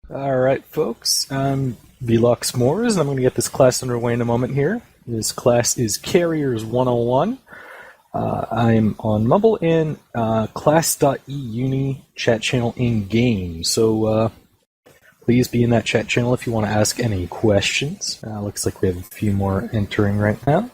Alright, folks, I'm VeloxMors, and I'm going to get this class underway in a moment here. This class is Carriers 101. I'm on Mumble and class.E-UNI chat channel in-game, so please be in that chat channel if you want to ask any questions. Looks like we have a few more entering right now.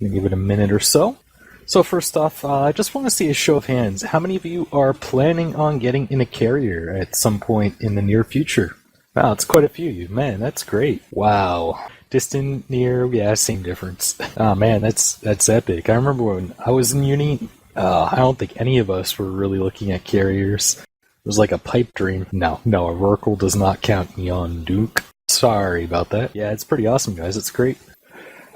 Going to give it a minute or so. So first off, I just want to see a show of hands. How many of you are planning on getting in a carrier at some point in the near future? Wow, it's quite a few of you. Man, that's great. Wow. Distant, near, yeah, same difference. Oh man, that's epic. I remember when I was in uni, I don't think any of us were really looking at carriers. It was like a pipe dream. No, a Rorqual does not count me on, Duke. Sorry about that. Yeah, it's pretty awesome, guys. It's great.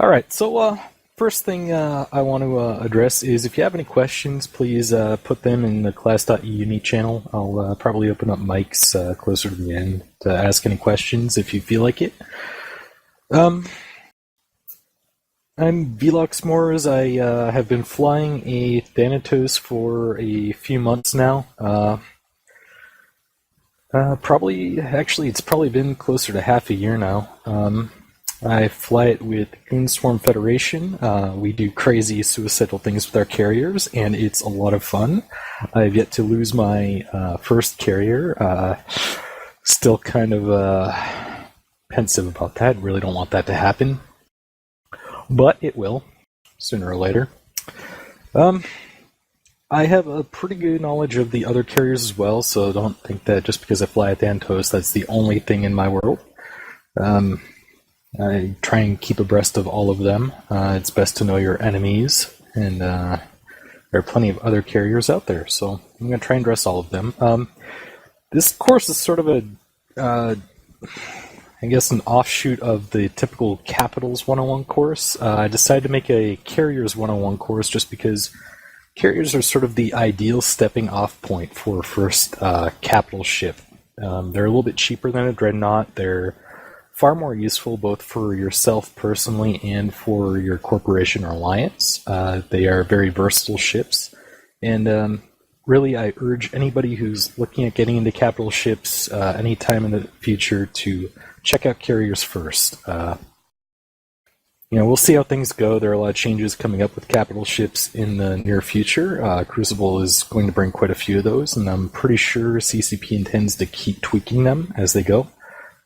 Alright, so, first thing I want to address is if you have any questions, please put them in the class.euni channel. I'll probably open up mics closer to the end to ask any questions if you feel like it. I'm VeloxMors. I have been flying a Thanatos for a few months now. It's probably been closer to half a year now. I fly it with Goonswarm Federation. We do crazy suicidal things with our carriers, and it's a lot of fun. I've yet to lose my first carrier. Still kind of pensive about that. Really don't want that to happen. But it will, sooner or later. I have a pretty good knowledge of the other carriers as well, so don't think that just because I fly a Thanatos, that's the only thing in my world. I try and keep abreast of all of them. It's best to know your enemies, and there are plenty of other carriers out there, so I'm going to try and address all of them. This course is sort of I guess an offshoot of the typical Capitals 101 course. I decided to make a Carriers 101 course just because carriers are sort of the ideal stepping off point for first capital ship. They're a little bit cheaper than a Dreadnought. They're far more useful both for yourself personally and for your corporation or alliance. They are very versatile ships, and really I urge anybody who's looking at getting into capital ships anytime in the future to check out carriers first. We'll see how things go. There are a lot of changes coming up with capital ships in the near future. Crucible is going to bring quite a few of those, and I'm pretty sure CCP intends to keep tweaking them as they go.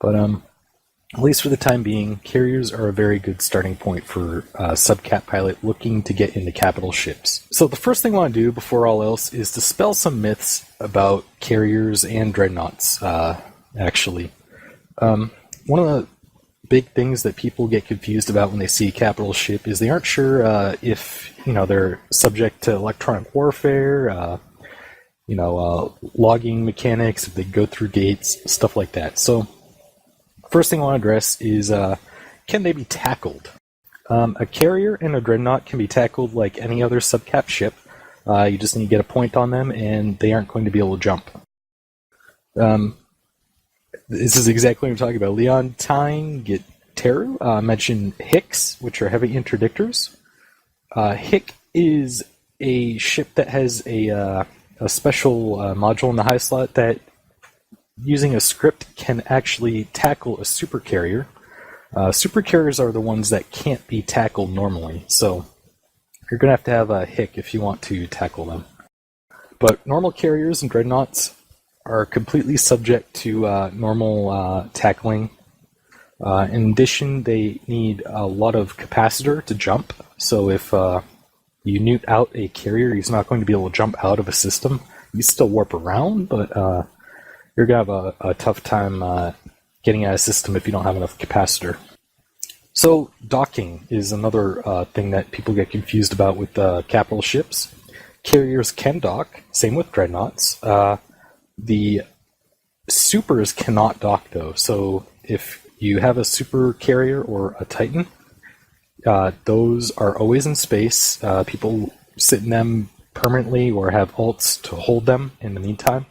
But at least for the time being, carriers are a very good starting point for a subcap pilot looking to get into capital ships. So the first thing I want to do before all else is dispel some myths about carriers and dreadnoughts, actually. One of the big things that people get confused about when they see a capital ship is they aren't sure if they're subject to electronic warfare, logging mechanics, if they go through gates, stuff like that. So first thing I want to address is, can they be tackled? A carrier and a dreadnought can be tackled like any other subcap ship. You just need to get a point on them, and they aren't going to be able to jump. This is exactly what I'm talking about. Leontine Gitaru mentioned Hicks, which are heavy interdictors. Hick is a ship that has a special module in the high slot that, using a script, can actually tackle a supercarrier. Supercarriers are the ones that can't be tackled normally, so you're going to have a Hick if you want to tackle them. But normal carriers and dreadnoughts are completely subject to normal tackling. In addition, they need a lot of capacitor to jump, so if you newt out a carrier, he's not going to be able to jump out of a system. You still warp around, but you're going to have a tough time getting out of a system if you don't have enough capacitor. So docking is another thing that people get confused about with capital ships. Carriers can dock, same with dreadnoughts. The supers cannot dock, though. So if you have a super carrier or a Titan, those are always in space. People sit in them permanently or have alts to hold them in the meantime.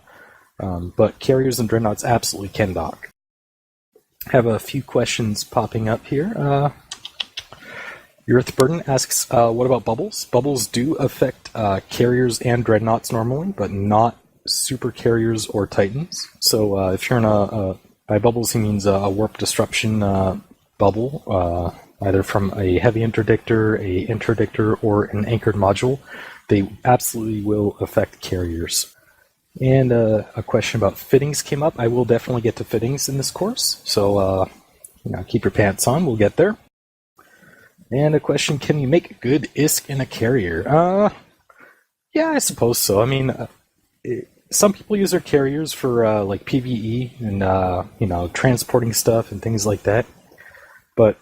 But carriers and dreadnoughts absolutely can dock. I have a few questions popping up here. Earthburden asks, what about bubbles? Bubbles do affect carriers and dreadnoughts normally, but not super carriers or Titans. So if you're in a By bubbles, he means a warp disruption bubble, either from a heavy interdictor, a interdictor, or an anchored module. They absolutely will affect carriers. And a question about fittings came up. I will definitely get to fittings in this course, so keep your pants on. We'll get there. And a question: can you make a good ISK in a carrier? Yeah, I suppose so. I mean, some people use their carriers for like PvE and transporting stuff and things like that. But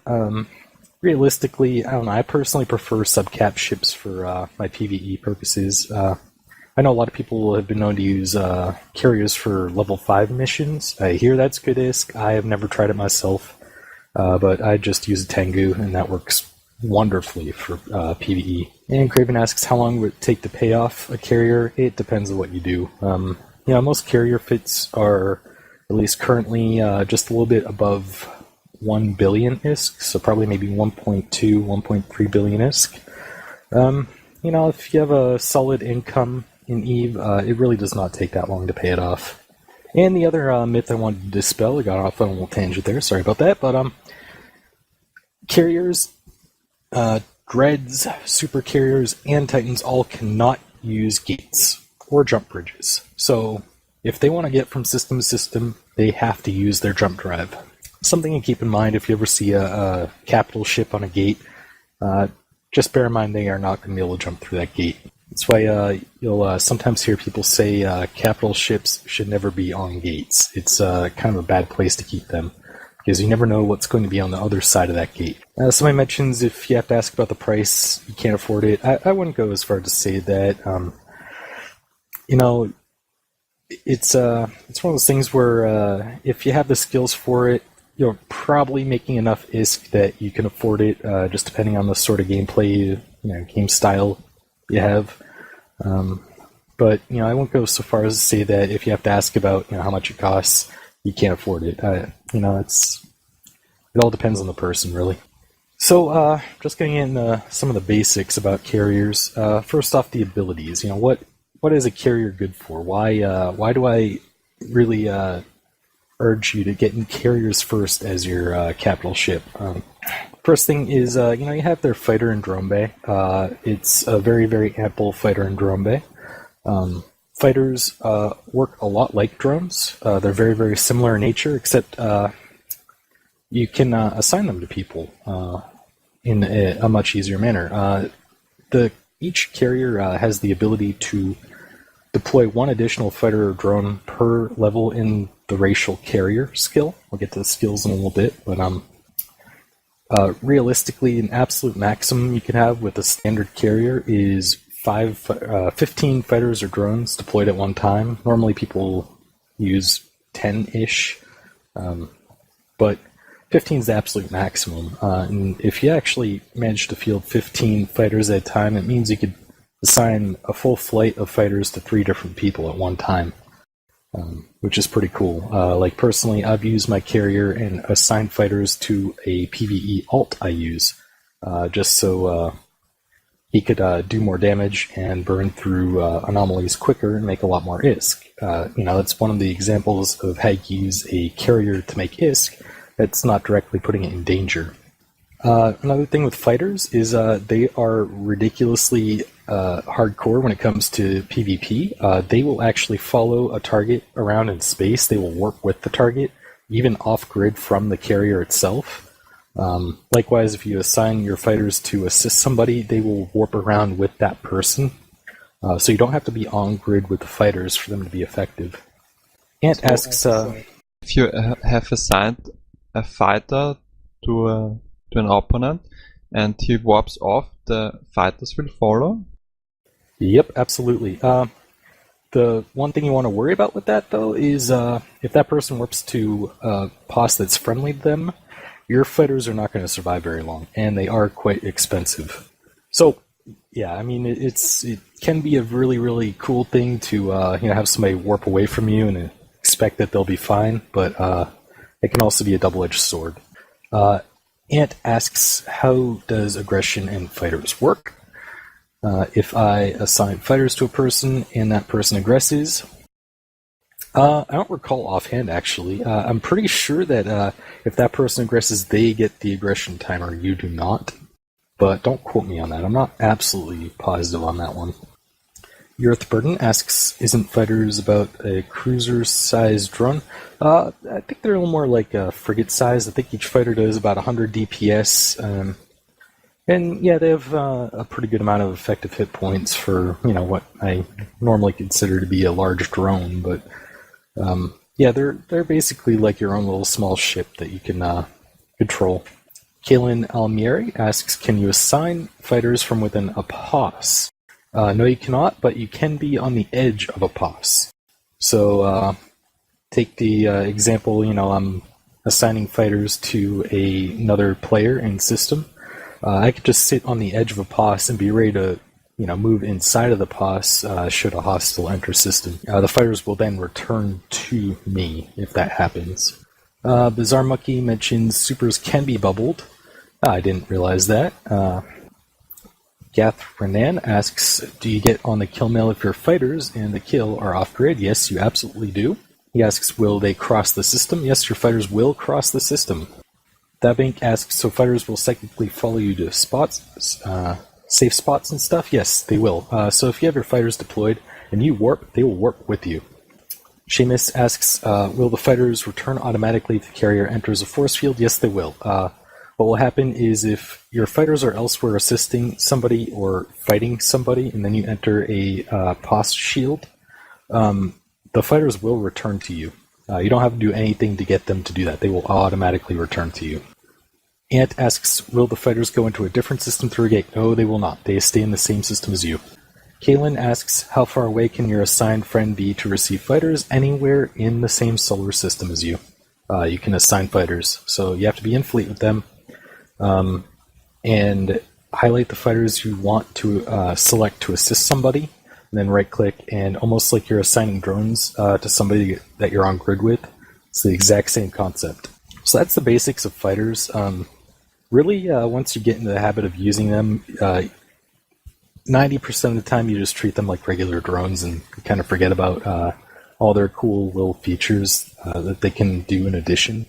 realistically, I don't know. I personally prefer subcap ships for my PvE purposes. I know a lot of people have been known to use carriers for level 5 missions. I hear that's good ISK. I have never tried it myself, but I just use a Tengu, and that works wonderfully for PvE. And Craven asks, how long would it take to pay off a carrier? It depends on what you do. Most carrier fits are, at least currently, just a little bit above 1 billion ISK, so probably maybe 1.2, 1.3 billion ISK. If you have a solid income in EVE, it really does not take that long to pay it off. And the other myth I wanted to dispel, I got off on a little tangent there, sorry about that, but carriers, Dreads, super carriers, and Titans all cannot use gates or jump bridges. So if they want to get from system to system, they have to use their jump drive. Something to keep in mind if you ever see a capital ship on a gate, just bear in mind they are not going to be able to jump through that gate. That's why you'll sometimes hear people say capital ships should never be on gates. It's kind of a bad place to keep them, because you never know what's going to be on the other side of that gate. Somebody mentions if you have to ask about the price, you can't afford it. I wouldn't go as far to say that. It's one of those things where if you have the skills for it, you're probably making enough ISK that you can afford it, just depending on the sort of gameplay, game style you have. But I won't go so far as to say that if you have to ask about how much it costs, you can't afford it. It all depends on the person, really. So, just getting into some of the basics about carriers. First off, the abilities. What is a carrier good for? Why do I really urge you to get in carriers first as your capital ship? First thing is, you have their fighter and drone bay. It's a very, very ample fighter and drone bay. Fighters work a lot like drones. They're very, very similar in nature, except you can assign them to people in a much easier manner. Each carrier has the ability to deploy one additional fighter or drone per level in the racial carrier skill. We'll get to the skills in a little bit, but realistically, an absolute maximum you can have with a standard carrier is 15 fighters or drones deployed at one time. Normally people use 10-ish, but 15 is the absolute maximum. And if you actually manage to field 15 fighters at a time, it means you could assign a full flight of fighters to 3 different people at one time, which is pretty cool. Personally, I've used my carrier and assigned fighters to a PvE alt I use, just so he could do more damage and burn through anomalies quicker and make a lot more ISK. That's one of the examples of how you use a carrier to make ISK that's not directly putting it in danger. Another thing with fighters is they are ridiculously hardcore when it comes to PvP. They will actually follow a target around in space. They will work with the target, even off-grid from the carrier itself. Likewise, if you assign your fighters to assist somebody, they will warp around with that person. So you don't have to be on-grid with the fighters for them to be effective. Ant asks... if you have assigned a fighter to an opponent and he warps off, the fighters will follow? Yep, absolutely. The one thing you want to worry about with that, though, is if that person warps to a boss that's friendly to them, your fighters are not going to survive very long, and they are quite expensive. So, yeah, I mean, it can be a really, really cool thing to have somebody warp away from you and expect that they'll be fine, but it can also be a double-edged sword. Ant asks, how does aggression and fighters work? If I assign fighters to a person and that person aggresses, I don't recall offhand, actually. I'm pretty sure that if that person aggresses, they get the aggression timer. You do not. But don't quote me on that. I'm not absolutely positive on that one. Earth Burden asks, isn't fighters about a cruiser-sized drone? I think they're a little more like a frigate-size. I think each fighter does about 100 DPS. And yeah, they have a pretty good amount of effective hit points for, what I normally consider to be a large drone. But yeah, they're basically like your own little small ship that you can control. Kaylin Almieri asks, can you assign fighters from within a POS? No, you cannot, but you can be on the edge of a POS. So take the example, I'm assigning fighters to another player in system. I could just sit on the edge of a POS and be ready to, move inside of the POS should a hostile enter system. The fighters will then return to me if that happens. Bizarre Monkey mentions supers can be bubbled. I didn't realize that. Gath Renan asks, do you get on the kill mail if your fighters and the kill are off-grid? Yes, you absolutely do. He asks, will they cross the system? Yes, your fighters will cross the system. Dabank asks, so fighters will psychically follow you to spots, safe spots and stuff? Yes, they will. So if you have your fighters deployed and you warp, they will warp with you. Seamus asks, will the fighters return automatically if the carrier enters a force field? Yes, they will. What will happen is if your fighters are elsewhere assisting somebody or fighting somebody, and then you enter a POS shield, the fighters will return to you. You don't have to do anything to get them to do that. They will automatically return to you. Ant asks, will the fighters go into a different system through a gate? No, they will not. They stay in the same system as you. Kaylin asks, how far away can your assigned friend be to receive fighters? Anywhere in the same solar system as you. You can assign fighters. So you have to be in fleet with them. And highlight the fighters you want to select to assist somebody, and then right-click, and almost like you're assigning drones to somebody that you're on grid with. It's the exact same concept. So that's the basics of fighters. Really, once you get into the habit of using them, 90% of the time you just treat them like regular drones and kind of forget about all their cool little features that they can do in addition.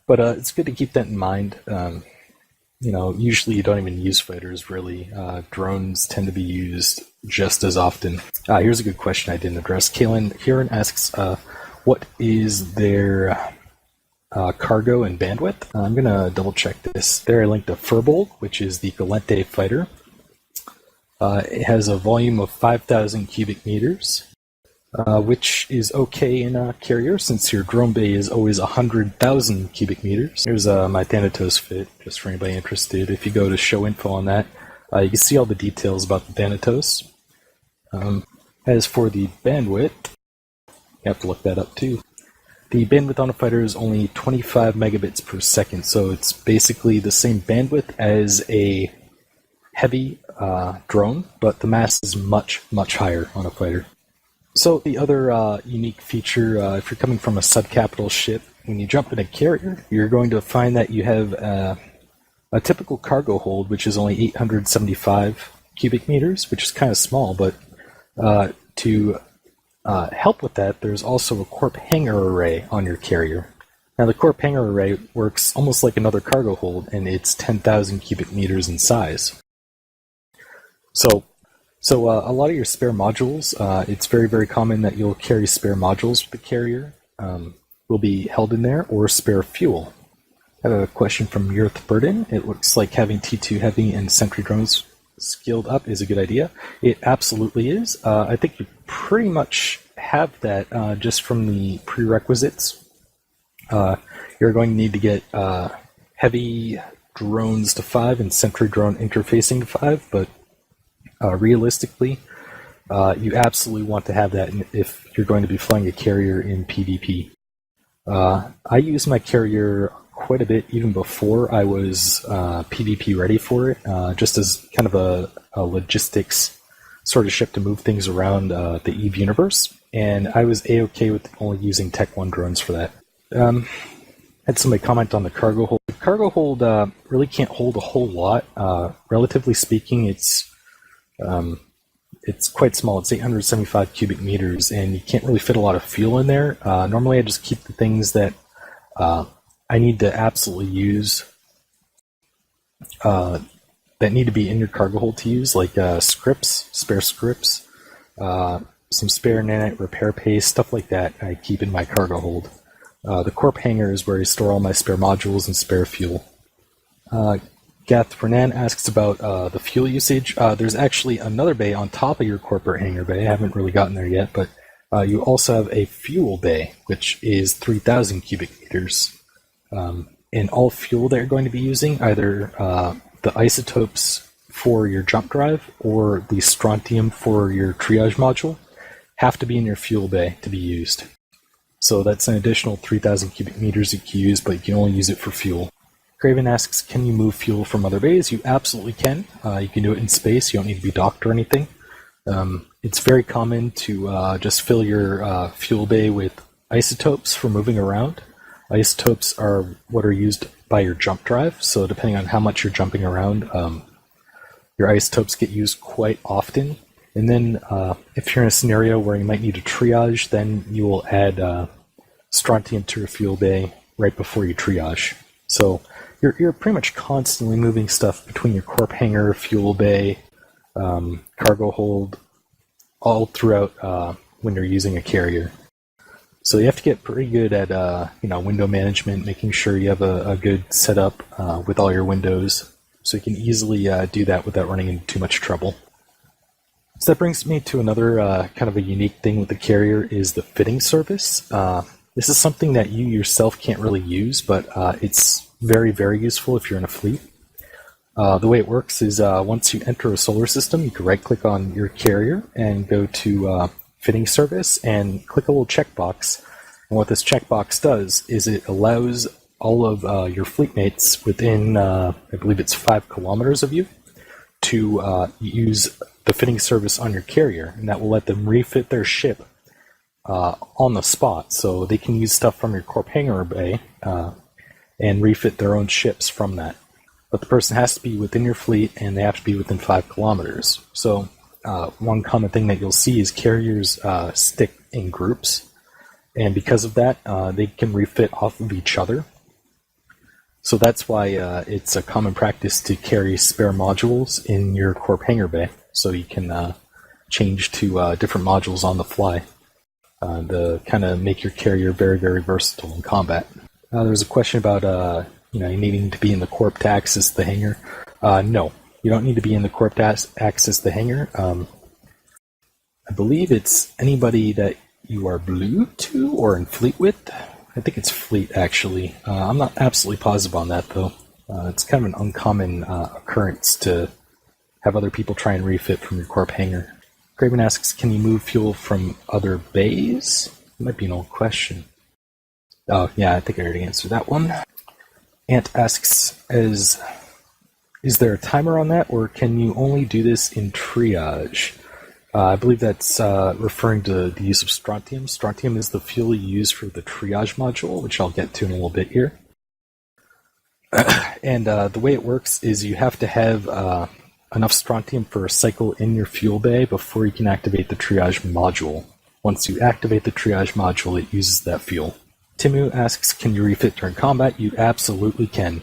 But it's good to keep that in mind. Usually you don't even use fighters, really. Drones tend to be used just as often. Here's a good question I didn't address. Kaylin Huron asks, what is their cargo and bandwidth? I'm going to double check this. There I linked a Furbold, which is the Galente fighter. It has a volume of 5,000 cubic meters. Which is okay in a carrier since your drone bay is always 100,000 cubic meters. Here's my Thanatos fit, just for anybody interested. If you go to show info on that, you can see all the details about the Thanatos. As for the bandwidth, you have to look that up too. The bandwidth on a fighter is only 25 megabits per second, so it's basically the same bandwidth as a heavy drone, but the mass is much, much higher on a fighter. So the other unique feature, if you're coming from a subcapital ship, when you jump in a carrier, you're going to find that you have a typical cargo hold, which is only 875 cubic meters, which is kind of small, but to help with that, there's also a Corp hangar array on your carrier. Now the Corp hangar array works almost like another cargo hold, and it's 10,000 cubic meters in size. So a lot of your spare modules, it's very, very common that you'll carry spare modules with the carrier, will be held in there, or spare fuel. I have a question from Yurth Burden. It looks like having T2 Heavy and Sentry drones skilled up is a good idea. It absolutely is. I think you pretty much have that just from the prerequisites. You're going to need to get heavy drones to 5 and Sentry drone interfacing to 5, but realistically, you absolutely want to have that if you're going to be flying a carrier in PvP. I use my carrier quite a bit even before I was PvP ready for it, just as kind of a logistics sort of ship to move things around the EVE universe, and I was A-okay with only using Tech 1 drones for that. Had somebody comment on the cargo hold. The cargo hold really can't hold a whole lot. Relatively speaking, it's It's quite small. It's 875 cubic meters, and you can't really fit a lot of fuel in there. Normally, I just keep the things that I need to absolutely use, that need to be in your cargo hold to use, like scripts, spare scripts, some spare nanite repair paste, stuff like that I keep in my cargo hold. The corp hangar is where I store all my spare modules and spare fuel. Gath Fernan asks about the fuel usage. There's actually another bay on top of your corporate hangar bay. I haven't really gotten there yet, but you also have a fuel bay, which is 3,000 cubic meters. And all fuel that you're going to be using, either the isotopes for your jump drive or the strontium for your triage module, have to be in your fuel bay to be used. So that's an additional 3,000 cubic meters you can use, but you can only use it for fuel. Craven asks, can you move fuel from other bays? You absolutely can. You can do it in space. You don't need to be docked or anything. It's very common to just fill your fuel bay with isotopes for moving around. Isotopes are what are used by your jump drive, so depending on how much you're jumping around, your isotopes get used quite often. And then if you're in a scenario where you might need a triage, then you will add strontium to your fuel bay right before you triage. So you're pretty much constantly moving stuff between your corp hangar, fuel bay, cargo hold, all throughout when you're using a carrier. So you have to get pretty good at window management, making sure you have a good setup with all your windows, so you can easily do that without running into too much trouble. So that brings me to another kind of a unique thing with the carrier is the fitting service. This is something that you yourself can't really use, but it's very, very useful if you're in a fleet. The way it works is once you enter a solar system, you can right-click on your carrier and go to fitting service and click a little checkbox. And what this checkbox does is it allows all of your fleet mates within, I believe it's 5 kilometers of you, to use the fitting service on your carrier, and that will let them refit their ship on the spot. So they can use stuff from your corp hangar bay and refit their own ships from that. But the person has to be within your fleet, and they have to be within 5 kilometers. So one common thing that you'll see is carriers stick in groups, and because of that, they can refit off of each other. So that's why it's a common practice to carry spare modules in your corp hangar bay, so you can change to different modules on the fly to kind of make your carrier very, very versatile in combat. There was a question about needing to be in the corp to access the hangar. No, you don't need to be in the corp to access the hangar. I believe it's anybody that you are blue to or in fleet with. I think it's fleet, actually. I'm not absolutely positive on that, though. It's kind of an uncommon occurrence to have other people try and refit from your corp hangar. Craven asks, can you move fuel from other bays? It might be an old question. Oh, yeah, I think I already answered that one. Ant asks, is there a timer on that, or can you only do this in triage? I believe that's referring to the use of strontium. Strontium is the fuel you use for the triage module, which I'll get to in a little bit here. And the way it works is you have to have enough strontium for a cycle in your fuel bay before you can activate the triage module. Once you activate the triage module, it uses that fuel. Timu asks, can you refit during combat? You absolutely can.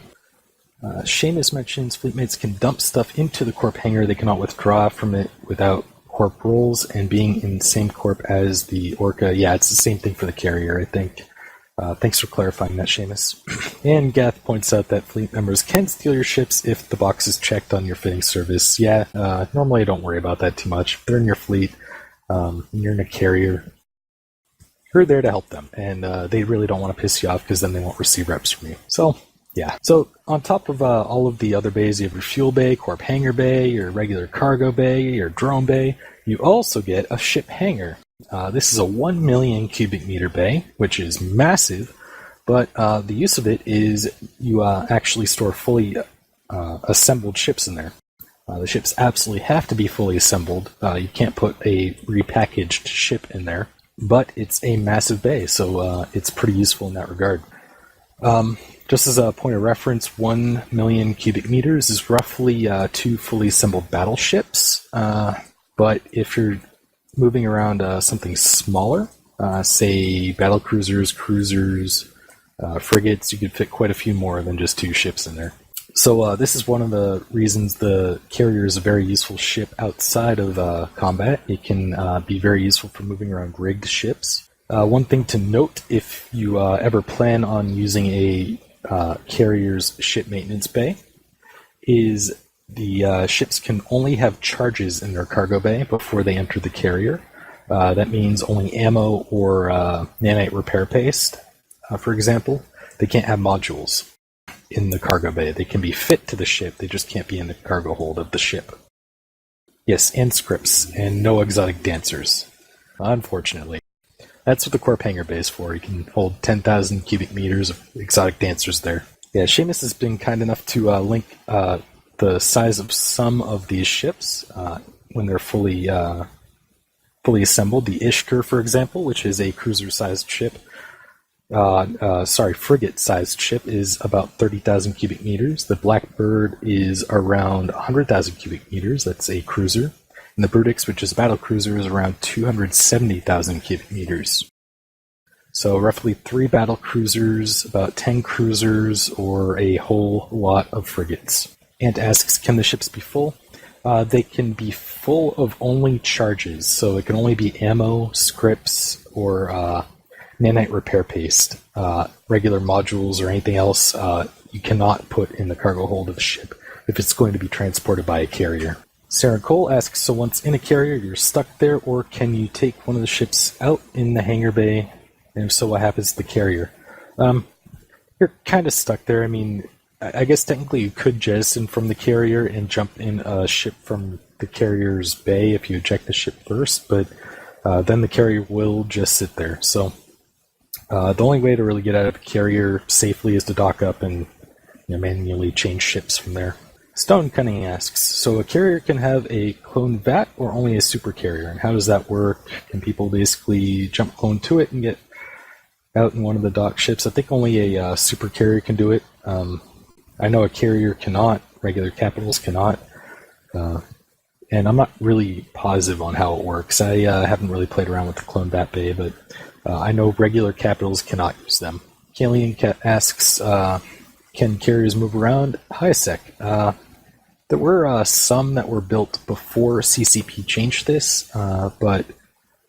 Seamus mentions fleetmates can dump stuff into the corp hangar. They cannot withdraw from it without corp rolls and being in the same corp as the Orca. Yeah, it's the same thing for the carrier, I think. Thanks for clarifying that, Seamus. And Gath points out that fleet members can steal your ships if the box is checked on your fitting service. Yeah, normally I don't worry about that too much. If they're in your fleet, and you're in a carrier, you're there to help them, and they really don't want to piss you off because then they won't receive reps from you. So, yeah. So, on top of all of the other bays, you have your fuel bay, corp hangar bay, your regular cargo bay, your drone bay. You also get a ship hangar. This is a 1 million cubic meter bay, which is massive, but the use of it is you actually store fully assembled ships in there. The ships absolutely have to be fully assembled. You can't put a repackaged ship in there. But it's a massive bay, so it's pretty useful in that regard. Just as a point of reference, 1 million cubic meters is roughly 2 fully assembled battleships. But if you're moving around something smaller, say battle cruisers, cruisers, frigates, you could fit quite a few more than just 2 ships in there. So this is one of the reasons the carrier is a very useful ship outside of combat. It can be very useful for moving around rigged ships. One thing to note, if you ever plan on using a carrier's ship maintenance bay, is the ships can only have charges in their cargo bay before they enter the carrier. That means only ammo or nanite repair paste, for example. They can't have modules in the cargo bay. They can be fit to the ship, they just can't be in the cargo hold of the ship. Yes, and scripts, and no exotic dancers. Unfortunately. That's what the Corp hangar bay is for. You can hold 10,000 cubic meters of exotic dancers there. Yeah, Seamus has been kind enough to link the size of some of these ships when they're fully assembled. The Ishkur, for example, which is a cruiser-sized ship, frigate-sized ship, is about 30,000 cubic meters. The Blackbird is around 100,000 cubic meters. That's a cruiser. And the Brutix, which is a battle cruiser, is around 270,000 cubic meters. So roughly 3 battle cruisers, about 10 cruisers, or a whole lot of frigates. Ant asks, can the ships be full? They can be full of only charges, so it can only be ammo, scripts, or nanite repair paste. Regular modules or anything else you cannot put in the cargo hold of the ship if it's going to be transported by a carrier. Sarah Cole asks, so once in a carrier, you're stuck there, or can you take one of the ships out in the hangar bay? And if so, what happens to the carrier? You're kind of stuck there. I mean, I guess technically you could jettison from the carrier and jump in a ship from the carrier's bay if you eject the ship first, but then the carrier will just sit there. So the only way to really get out of a carrier safely is to dock up and manually change ships from there. Stone Cunning asks, so a carrier can have a clone VAT or only a super carrier, and how does that work? Can people basically jump clone to it and get out in one of the dock ships? I think only a super carrier can do it. I know a carrier cannot, regular capitals cannot, and I'm not really positive on how it works. I haven't really played around with the clone VAT bay, but I know regular capitals cannot use them. Kalian asks, can carriers move around? Hi, Sec. There were some that were built before CCP changed this, but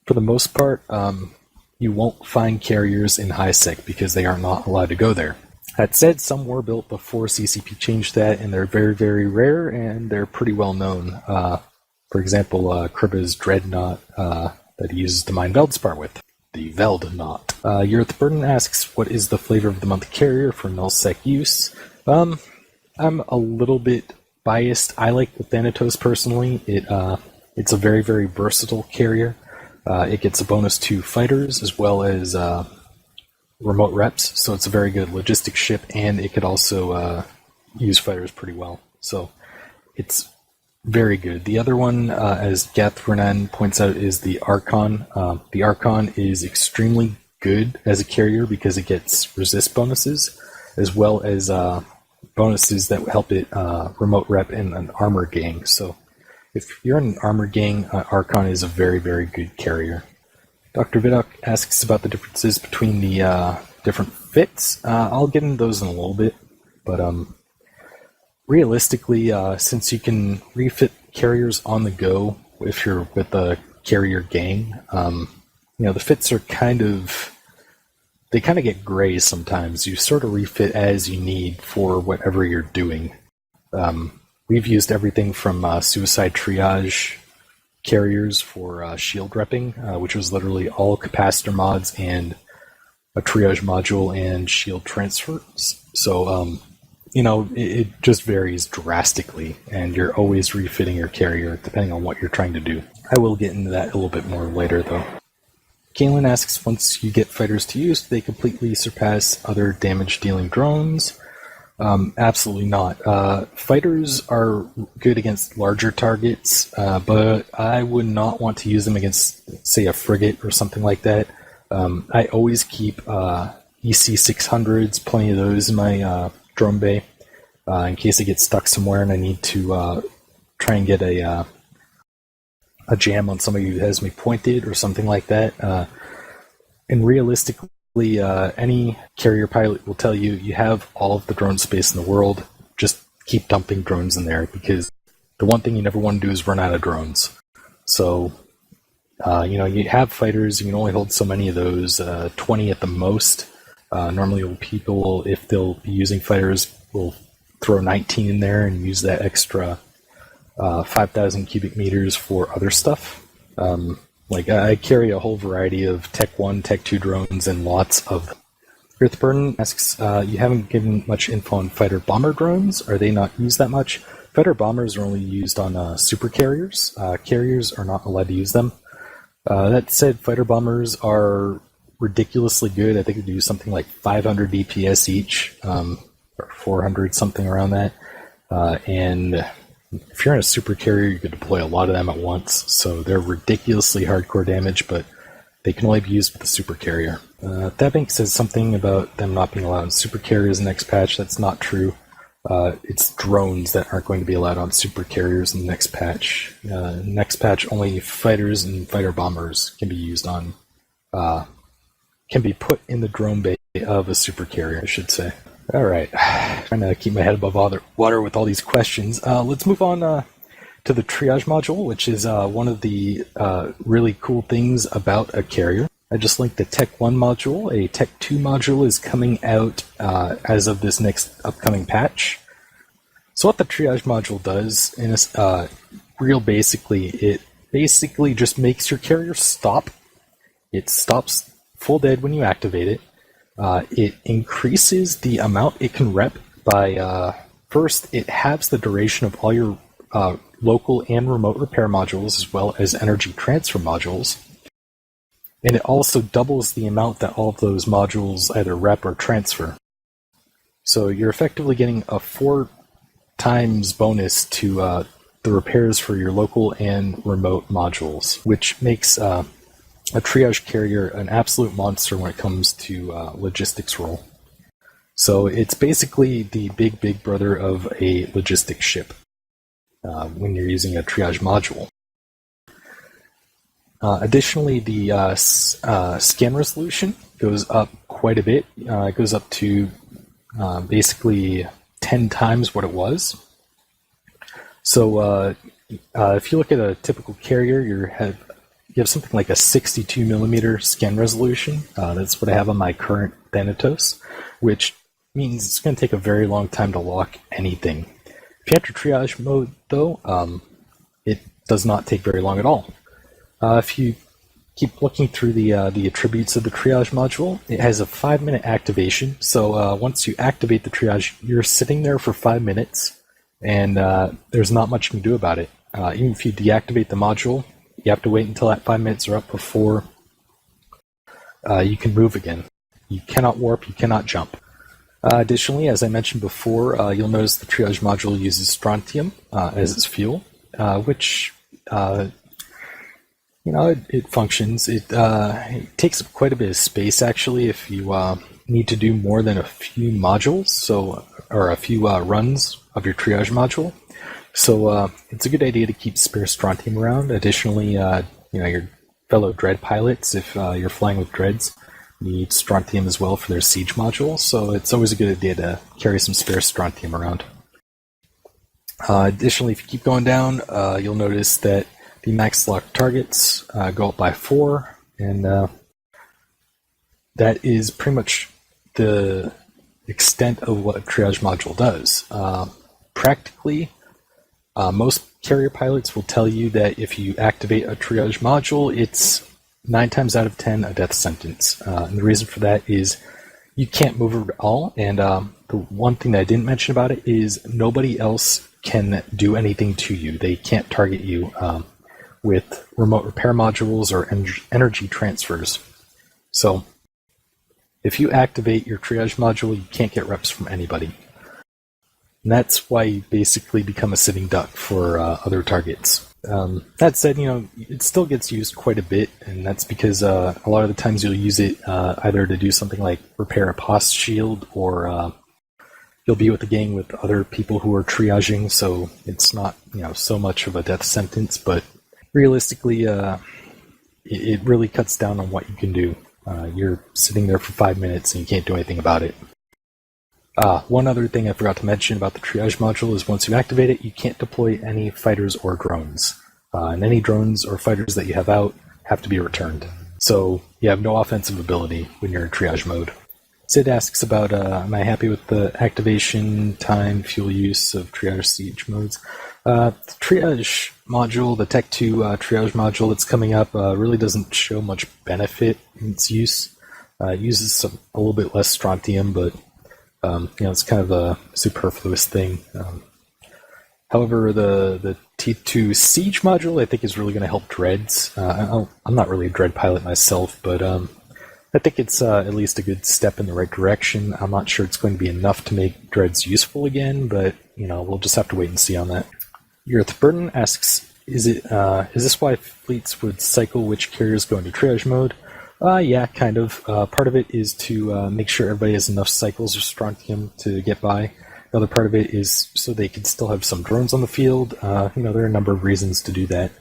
for the most part, you won't find carriers in HiSec because they are not allowed to go there. That said, some were built before CCP changed that, and they're very, very rare, and they're pretty well known. For example, Kriba's Dreadnought that he uses to mine Veldspar with. The Veldnaught. Yurth Burden asks, what is the flavor of the month carrier for nullsec use? I'm a little bit biased. I like the Thanatos personally. It's a very, very versatile carrier. It gets a bonus to fighters as well as remote reps, so it's a very good logistic ship, and it could also use fighters pretty well. So it's very good. The other one, as Gathrenan points out, is the Archon. The Archon is extremely good as a carrier because it gets resist bonuses, as well as bonuses that help it remote rep in an armor gang. So if you're in an armor gang, Archon is a very, very good carrier. Dr. Vidok asks about the differences between the different fits. I'll get into those in a little bit, but realistically, since you can refit carriers on the go if you're with a carrier gang, the fits are kind of get gray sometimes. You sort of refit as you need for whatever you're doing. We've used everything from suicide triage carriers for shield repping, which was literally all capacitor mods and a triage module and shield transfers. So, it just varies drastically, and you're always refitting your carrier depending on what you're trying to do. I will get into that a little bit more later, though. Kaylin asks, once you get fighters to use, do they completely surpass other damage-dealing drones? Absolutely not. Fighters are good against larger targets, but I would not want to use them against, say, a frigate or something like that. I always keep EC-600s, plenty of those in my drone bay, in case I get stuck somewhere and I need to try and get a a jam on somebody who has me pointed or something like that. And realistically, any carrier pilot will tell you you have all of the drone space in the world. Just keep dumping drones in there, because the one thing you never want to do is run out of drones. So, you have fighters, you can only hold so many of those, 20 at the most. Normally people, if they'll be using fighters, will throw 19 in there and use that extra 5,000 cubic meters for other stuff. I carry a whole variety of Tech 1, Tech 2 drones and lots of them. Earthburn asks, you haven't given much info on fighter bomber drones. Are they not used that much? Fighter bombers are only used on super carriers. Carriers are not allowed to use them. That said, fighter bombers are ridiculously good. I think they do something like 500 DPS each, or 400, something around that. And if you're in a super carrier, you can deploy a lot of them at once. So they're ridiculously hardcore damage, but they can only be used with the super carrier. Thatbank says something about them not being allowed on super carriers in the next patch. That's not true. It's drones that aren't going to be allowed on super carriers in the next patch. Next patch, only fighters and fighter bombers can be used on, can be put in the drone bay of a super carrier, I should say. All right, trying to keep my head above water with all these questions. Let's move on to the triage module, which is one of the really cool things about a carrier. I just linked the Tech 1 module. A Tech 2 module is coming out as of this next upcoming patch. So what the triage module does, it basically just makes your carrier stop. It stops full dead when you activate it. It increases the amount it can rep by, first, it halves the duration of all your local and remote repair modules, as well as energy transfer modules. And it also doubles the amount that all of those modules either rep or transfer. So you're effectively getting a 4 times bonus to the repairs for your local and remote modules, which makes a triage carrier an absolute monster when it comes to logistics role. So it's basically the big brother of a logistics ship when you're using a triage module. Additionally, the scan resolution goes up quite a bit. It goes up to basically 10 times what it was. So if you look at a typical carrier, you have something like a 62 millimeter scan resolution. That's what I have on my current Thanatos, which means it's going to take a very long time to lock anything. If you enter triage mode, though, it does not take very long at all. If you keep looking through the attributes of the triage module, it has a 5-minute activation. So once you activate the triage, you're sitting there for 5 minutes, and there's not much you can do about it. Even if you deactivate the module, you have to wait until that 5 minutes are up before you can move again. You cannot warp, you cannot jump. Additionally, as I mentioned before, you'll notice the triage module uses strontium as its fuel, which it functions. It takes up quite a bit of space, actually, if you need to do more than a few modules, or a few runs of your triage module. So it's a good idea to keep spare strontium around. Additionally, your fellow dread pilots, if you're flying with dreads, need strontium as well for their siege module. So it's always a good idea to carry some spare strontium around. Additionally, if you keep going down, you'll notice that the max lock targets go up by 4, and that is pretty much the extent of what a triage module does. Practically, most carrier pilots will tell you that if you activate a triage module, it's 9 times out of 10 a death sentence. And the reason for that is you can't move at all, and the one thing that I didn't mention about it is nobody else can do anything to you. They can't target you with remote repair modules or energy transfers. So if you activate your triage module, you can't get reps from anybody. And that's why you basically become a sitting duck for other targets. That said, it still gets used quite a bit, and that's because a lot of the times you'll use it either to do something like repair a post shield, or you'll be with the gang with other people who are triaging, so it's not so much of a death sentence, but realistically, it really cuts down on what you can do. You're sitting there for 5 minutes and you can't do anything about it. One other thing I forgot to mention about the triage module is once you activate it, you can't deploy any fighters or drones. And any drones or fighters that you have out have to be returned. So you have no offensive ability when you're in triage mode. Sid asks about, am I happy with the activation, time, fuel use of triage siege modes? The triage module, the Tech 2 triage module that's coming up, really doesn't show much benefit in its use. It uses a little bit less strontium, but it's kind of a superfluous thing. However, the T2 Siege module, I think, is really going to help Dreads. I'm not really a Dread pilot myself, but I think it's at least a good step in the right direction. I'm not sure it's going to be enough to make Dreads useful again, but we'll just have to wait and see on that. Earth Burden asks, is this why fleets would cycle which carriers go into triage mode? Yeah, kind of. Part of it is to make sure everybody has enough cycles of strontium to get by. The other part of it is so they can still have some drones on the field. There are a number of reasons to do that.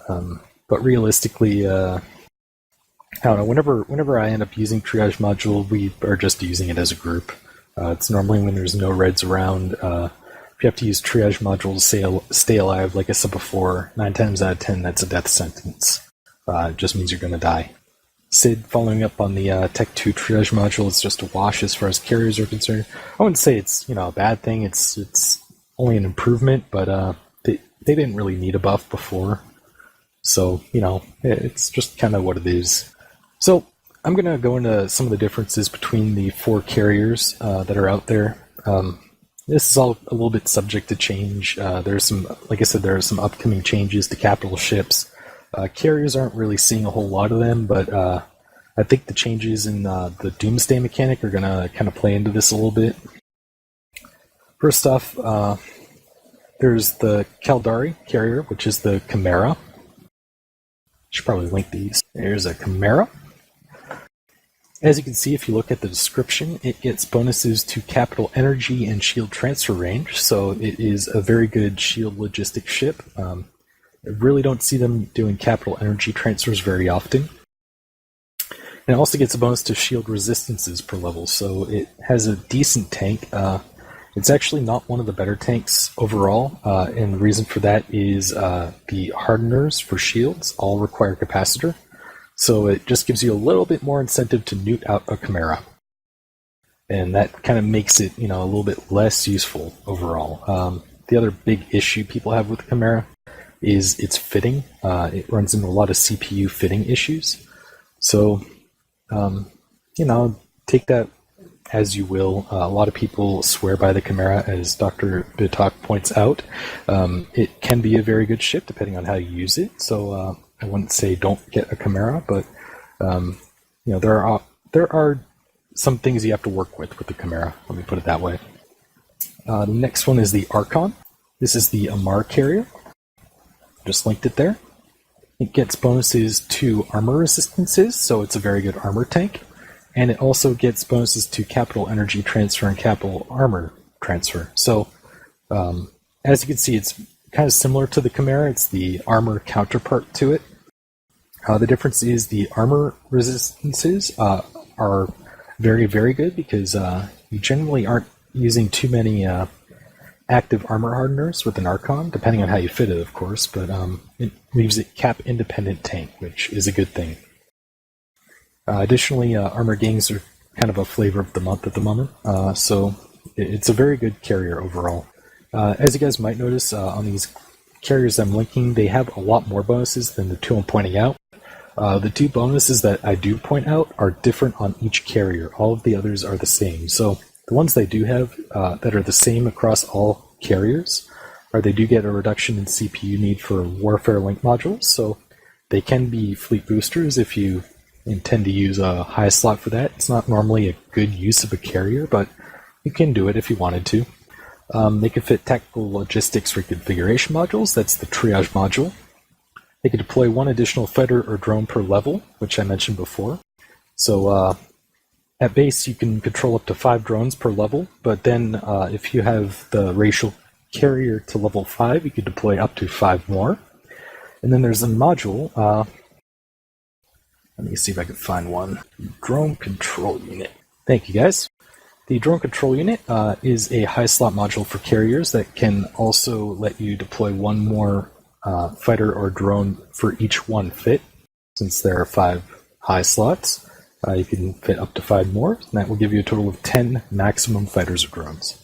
But realistically, I don't know, whenever I end up using triage module, we are just using it as a group. It's normally when there's no reds around. If you have to use triage module to stay alive, like I said before, 9 times out of 10, that's a death sentence. It just means you're going to die. Sid, following up on the Tech 2 triage module, it's just a wash as far as carriers are concerned. I wouldn't say it's a bad thing. It's only an improvement, but they didn't really need a buff before. So, it's just kind of what it is. So, I'm going to go into some of the differences between the 4 carriers that are out there. This is all a little bit subject to change. There's some, like I said, there are some upcoming changes to capital ships. Carriers aren't really seeing a whole lot of them, but I think the changes in the Doomsday mechanic are going to kind of play into this a little bit. First off, there's the Caldari carrier, which is the Chimera. Should probably link these. There's a Chimera. As you can see, if you look at the description, it gets bonuses to capital energy and shield transfer range, so it is a very good shield logistic ship. I really don't see them doing capital energy transfers very often. And it also gets a bonus to shield resistances per level, so it has a decent tank. It's actually not one of the better tanks overall, and the reason for that is the hardeners for shields all require capacitor. So it just gives you a little bit more incentive to nuke out a Chimera. And that kind of makes it, a little bit less useful overall. The other big issue people have with the Chimera is its fitting. It runs into a lot of CPU fitting issues. So, take that as you will. A lot of people swear by the Chimera, as Dr. Bitok points out. It can be a very good ship depending on how you use it. So, I wouldn't say don't get a Chimera, but there are some things you have to work with the Chimera. Let me put it that way. The next one is the Archon. This is the Amar carrier. Just linked it there. It gets bonuses to armor resistances, so it's a very good armor tank. And it also gets bonuses to capital energy transfer and capital armor transfer. So, as you can see, it's kind of similar to the Chimera. It's the armor counterpart to it. The difference is the armor resistances are very, very good because you generally aren't using too many active armor hardeners with an Archon, depending on how you fit it, of course, but it leaves it cap-independent tank, which is a good thing. Additionally, armor gangs are kind of a flavor of the month at the moment, so it's a very good carrier overall. As you guys might notice, on these carriers I'm linking, they have a lot more bonuses than the 2 I'm pointing out. The 2 bonuses that I do point out are different on each carrier. All of the others are the same. So the ones they do have that are the same across all carriers are they do get a reduction in CPU need for warfare link modules. So they can be fleet boosters if you intend to use a high slot for that. It's not normally a good use of a carrier, but you can do it if you wanted to. They can fit tactical logistics reconfiguration modules. That's the triage module. They can deploy 1 additional fighter or drone per level, which I mentioned before. So at base, you can control up to 5 drones per level, but then if you have the racial carrier to level 5, you can deploy up to 5 more. And then there's a module. Let me see if I can find one. Drone Control Unit. Thank you, guys. The Drone Control Unit is a high slot module for carriers that can also let you deploy one more fighter or drone for each one fit. Since there are 5 high slots, you can fit up to 5 more, and that will give you a total of 10 maximum fighters or drones.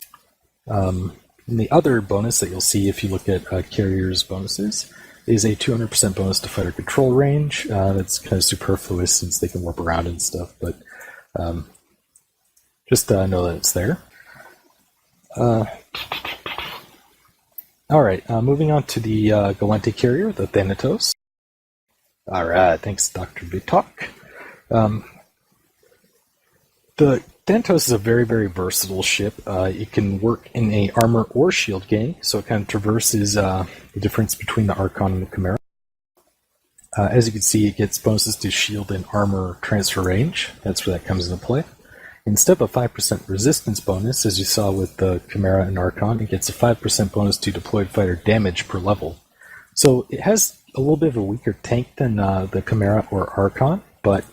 And the other bonus that you'll see if you look at carriers' bonuses is a 200% bonus to fighter control range. That's kind of superfluous since they can warp around and stuff, but just know that it's there. Alright, moving on to the Galente carrier, the Thanatos. Alright, thanks Dr. Bitok. The Thanatos is a very, very versatile ship. It can work in a armor or shield gang, so it kind of traverses the difference between the Archon and the Chimera. As you can see, it gets bonuses to shield and armor transfer range. That's where that comes into play. Instead of a 5% resistance bonus, as you saw with the Chimera and Archon, it gets a 5% bonus to deployed fighter damage per level. So it has a little bit of a weaker tank than the Chimera or Archon, but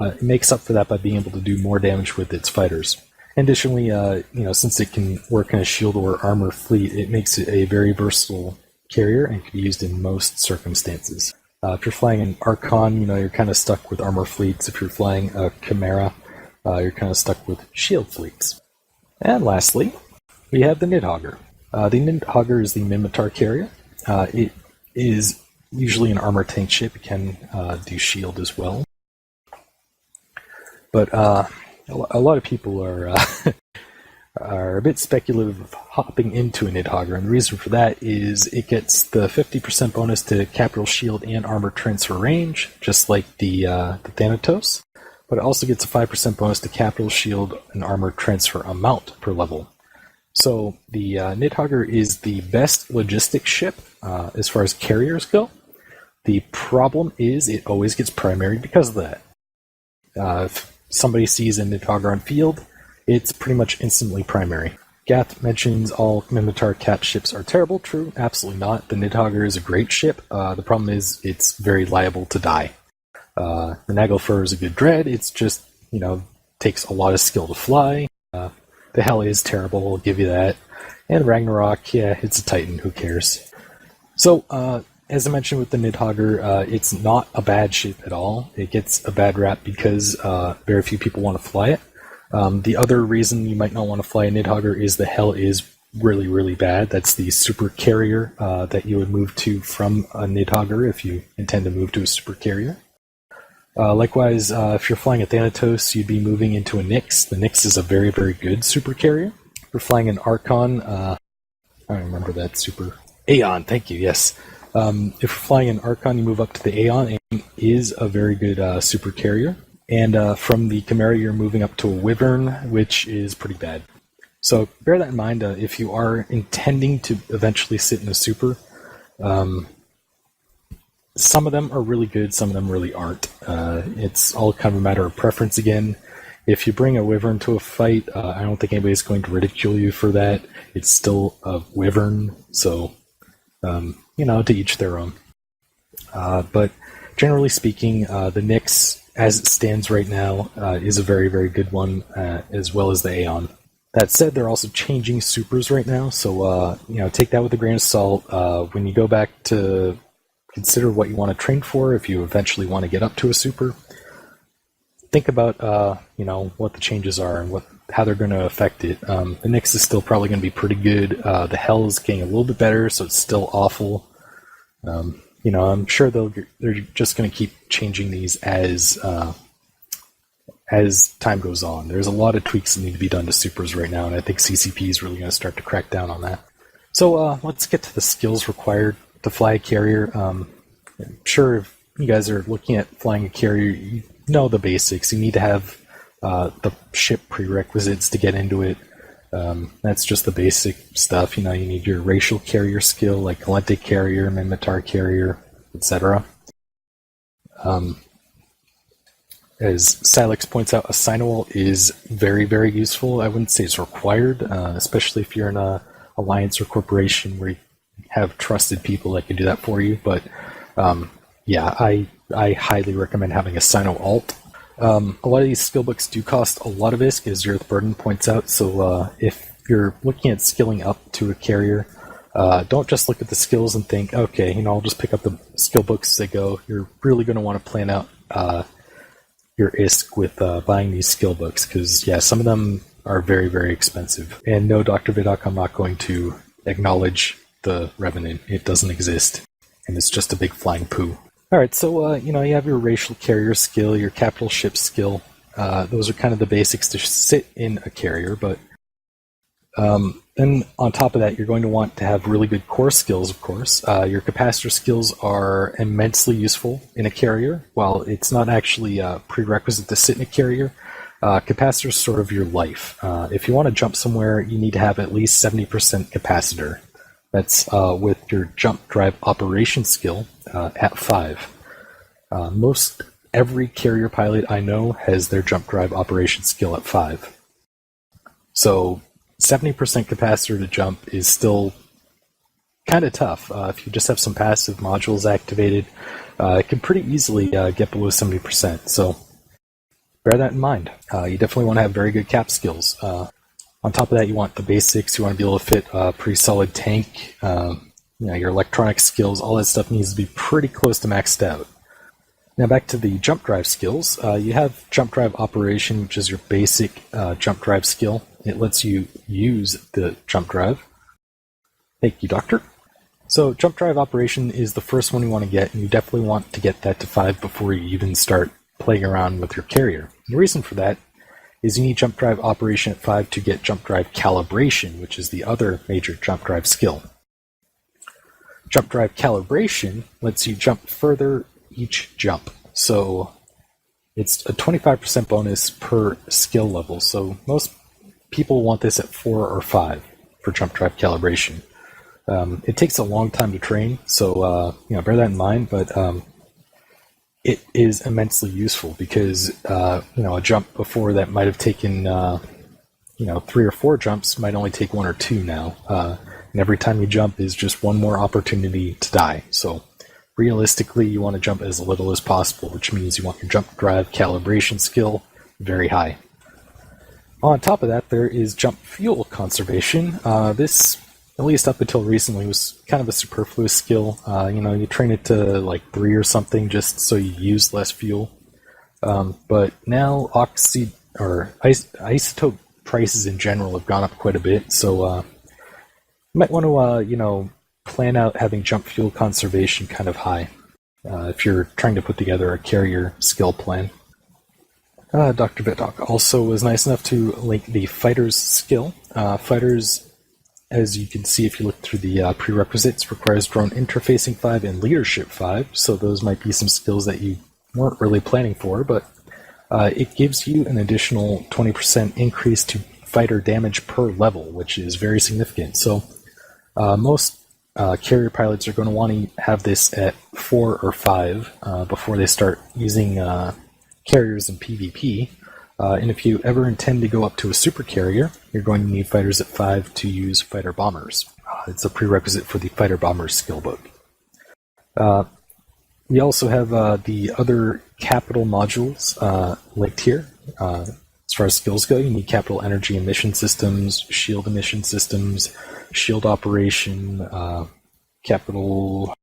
it makes up for that by being able to do more damage with its fighters. Additionally, since it can work in a shield or armor fleet, it makes it a very versatile carrier and can be used in most circumstances. If you're flying an Archon, you're kind of stuck with armor fleets. If you're flying a Chimera, you're kind of stuck with shield fleets. And lastly, we have the Nidhogger. The Nidhogger is the Minmatar carrier. It is usually an armor tank ship. It can do shield as well. But a lot of people are are a bit speculative of hopping into a Nidhogger, and the reason for that is it gets the 50% bonus to capital shield and armor transfer range, just like the Thanatos. But it also gets a 5% bonus to capital shield and armor transfer amount per level. So the Nidhogger is the best logistics ship as far as carriers go. The problem is it always gets primary because of that. If somebody sees a Nidhogger on field, it's pretty much instantly primary. Gath mentions all Minmatar Cat ships are terrible. True, absolutely not. The Nidhogger is a great ship. The problem is it's very liable to die. The Naglfar is a good dread. It's just, takes a lot of skill to fly. The Hell is terrible, I'll give you that. And Ragnarok, yeah, it's a Titan, who cares? So, as I mentioned with the Nidhogger, it's not a bad ship at all. It gets a bad rap because very few people want to fly it. The other reason you might not want to fly a Nidhogger is the Hell is really, really bad. That's the super carrier that you would move to from a Nidhogger if you intend to move to a super carrier. Likewise, if you're flying a Thanatos, you'd be moving into a Nyx. The Nyx is a very, very good super carrier. If you're flying an Archon, I don't remember that super... Aeon, thank you, yes. If you're flying an Archon, you move up to the Aeon. Aeon is a very good super carrier. And from the Chimera, you're moving up to a Wyvern, which is pretty bad. So bear that in mind if you are intending to eventually sit in a super. Some of them are really good, some of them really aren't. It's all kind of a matter of preference again. If you bring a Wyvern to a fight, I don't think anybody's going to ridicule you for that. It's still a Wyvern, so, to each their own. But generally speaking, the Nyx, as it stands right now, is a very, very good one, as well as the Aeon. That said, they're also changing supers right now, so, take that with a grain of salt. When you go back to consider what you want to train for if you eventually want to get up to a super. Think about, what the changes are and how they're going to affect it. The Nyx is still probably going to be pretty good. The Hell is getting a little bit better, so it's still awful. I'm sure they're just going to keep changing these as time goes on. There's a lot of tweaks that need to be done to supers right now, and I think CCP is really going to start to crack down on that. So let's get to the skills required to fly a carrier. I'm sure if you guys are looking at flying a carrier, you know the basics. You need to have the ship prerequisites to get into it. That's just the basic stuff. You need your racial carrier skill, like Galente carrier, Minmatar carrier, etc. As Silex points out, a Sinowall is very, very useful. I wouldn't say it's required, especially if you're in a alliance or corporation where you have trusted people that can do that for you, but Yeah, I highly recommend having a Sino Alt. A lot of these skill books do cost a lot of ISK, as Zerth Burden points out, so if you're looking at skilling up to a carrier, don't just look at the skills and think, okay, I'll just pick up the skill books as they go. You're really going to want to plan out your ISK with buying these skill books, because, yeah, some of them are very, very expensive. And no, Dr. Vidok, I'm not going to acknowledge the Revenant. It doesn't exist, and it's just a big flying poo. Alright, so, you have your racial carrier skill, your capital ship skill. Those are kind of the basics to sit in a carrier, but then on top of that, you're going to want to have really good core skills, of course. Your capacitor skills are immensely useful in a carrier. While it's not actually a prerequisite to sit in a carrier, capacitor is sort of your life. If you want to jump somewhere, you need to have at least 70% capacitor. That's with your jump drive operation skill at 5. Most every carrier pilot I know has their jump drive operation skill at 5. So 70% capacitor to jump is still kind of tough. If you just have some passive modules activated, it can pretty easily get below 70%. So bear that in mind. You definitely want to have very good cap skills. On top of that, you want the basics. You want to be able to fit a pretty solid tank. Your electronic skills, all that stuff needs to be pretty close to maxed out. Now back to the jump drive skills. You have jump drive operation, which is your basic jump drive skill. It lets you use the jump drive. Thank you, Doctor. So jump drive operation is the first one you want to get, and you definitely want to get that to 5 before you even start playing around with your carrier. The reason for that is you need jump drive operation at 5 to get jump drive calibration, which is the other major jump drive skill. Jump drive calibration lets you jump further each jump. So it's a 25% bonus per skill level. So most people want this at 4 or 5 for jump drive calibration. It takes a long time to train, so bear that in mind, but it is immensely useful because a jump before that might have taken 3 or 4 jumps might only take 1 or 2 now, and every time you jump is just one more opportunity to die. So realistically, you want to jump as little as possible, which means you want your jump drive calibration skill very high. On top of that, there is jump fuel conservation. This, at least up until recently, was kind of a superfluous skill. You train it to like 3 or something just so you use less fuel. But now isotope prices in general have gone up quite a bit, so you might want to plan out having jump fuel conservation kind of high if you're trying to put together a carrier skill plan. Dr. Vidok also was nice enough to link the fighter's skill. Fighters, as you can see if you look through the prerequisites, requires drone interfacing 5 and leadership 5, so those might be some skills that you weren't really planning for, but it gives you an additional 20% increase to fighter damage per level, which is very significant. So most carrier pilots are going to want to have this at 4 or 5 before they start using carriers in PvP. And if you ever intend to go up to a super carrier, you're going to need fighters at 5 to use fighter bombers. It's a prerequisite for the fighter bombers skill book. We also have the other capital modules linked here. As far as skills go, you need capital energy emission systems, shield emission systems, shield operation, capital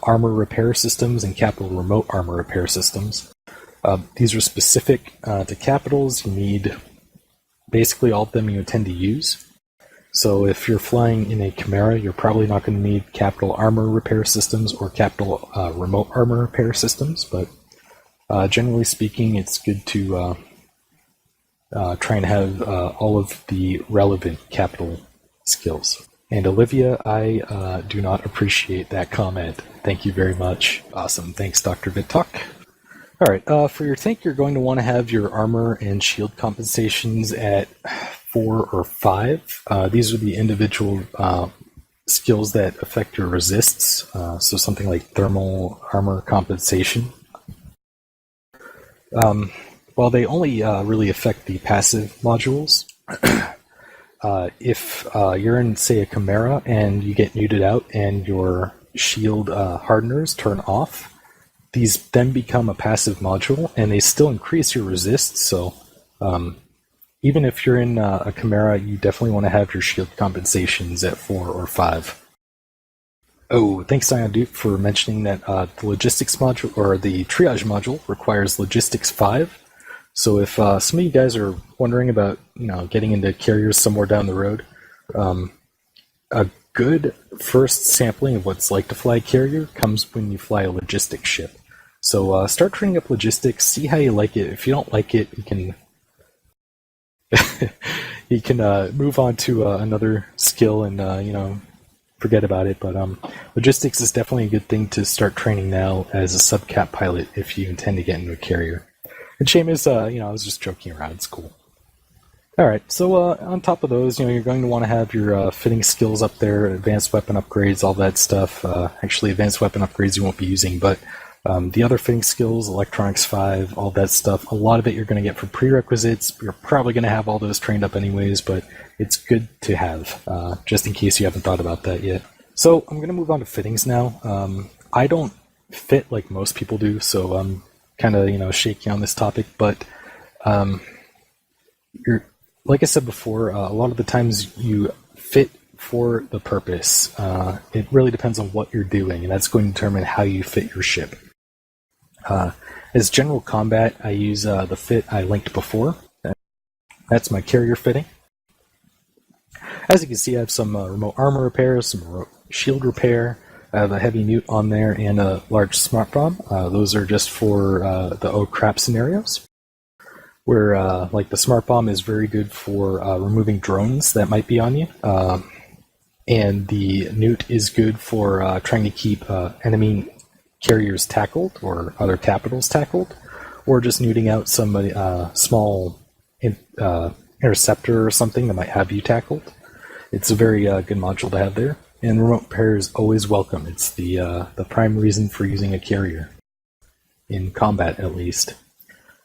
armor repair systems, and capital remote armor repair systems. These are specific to capitals. You need basically all of them you intend to use. So if you're flying in a Chimera, you're probably not going to need capital armor repair systems or capital remote armor repair systems, but generally speaking, it's good to try and have all of the relevant capital skills. And Olivia, I do not appreciate that comment. Thank you very much. Awesome. Thanks, Dr. Vitok. All right, for your tank, you're going to want to have your armor and shield compensations at 4 or 5. These are the individual skills that affect your resists, so something like thermal armor compensation. While they only really affect the passive modules, if you're in, say, a Chimera and you get muted out and your shield hardeners turn off, these then become a passive module, and they still increase your resist. So even if you're in a Chimera, you definitely want to have your shield compensations at 4 or 5. Oh, thanks, Zion Duke, for mentioning that the logistics module, or the triage module, requires logistics 5. So if some of you guys are wondering about, getting into carriers somewhere down the road, a good first sampling of what it's like to fly a carrier comes when you fly a logistics ship. So start training up logistics, see how you like it. If you don't like it, you can you can move on to another skill and forget about it. But logistics is definitely a good thing to start training now as a subcap pilot if you intend to get into a carrier. And Seamus, I was just joking around. It's cool. All right, so on top of those, you're going to want to have your fitting skills up there, advanced weapon upgrades, all that stuff. Actually, advanced weapon upgrades you won't be using, but the other fitting skills, electronics 5, all that stuff, a lot of it you're going to get for prerequisites. You're probably going to have all those trained up anyways, but it's good to have, just in case you haven't thought about that yet. So I'm going to move on to fittings now. I don't fit like most people do, so I'm kind of, shaky on this topic, but like I said before, a lot of the times you fit for the purpose. It really depends on what you're doing, and that's going to determine how you fit your ship. As general combat, I use the fit I linked before. That's my carrier fitting. As you can see, I have some remote armor repair, some remote shield repair. I have a heavy mute on there and a large smart bomb. Those are just for the oh crap scenarios, where like the smart bomb is very good for removing drones that might be on you, and the newt is good for trying to keep enemy carriers tackled or other capitals tackled, or just neuting out somebody small interceptor or something that might have you tackled. It's a very good module to have there, and remote repair is always welcome. It's the prime reason for using a carrier in combat, at least.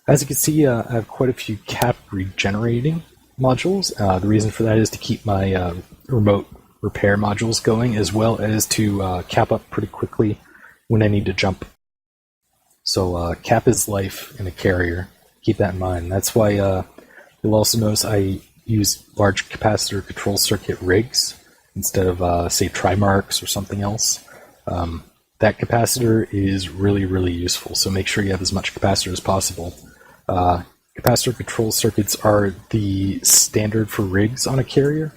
As you can see, I have quite a few cap regenerating modules. The reason for that is to keep my remote repair modules going, as well as to cap up pretty quickly when I need to jump. So cap is life in a carrier. Keep that in mind. That's why you'll also notice I use large capacitor control circuit rigs instead of, say, Trimarks or something else. That capacitor is really, really useful, so make sure you have as much capacitor as possible. Capacitor control circuits are the standard for rigs on a carrier.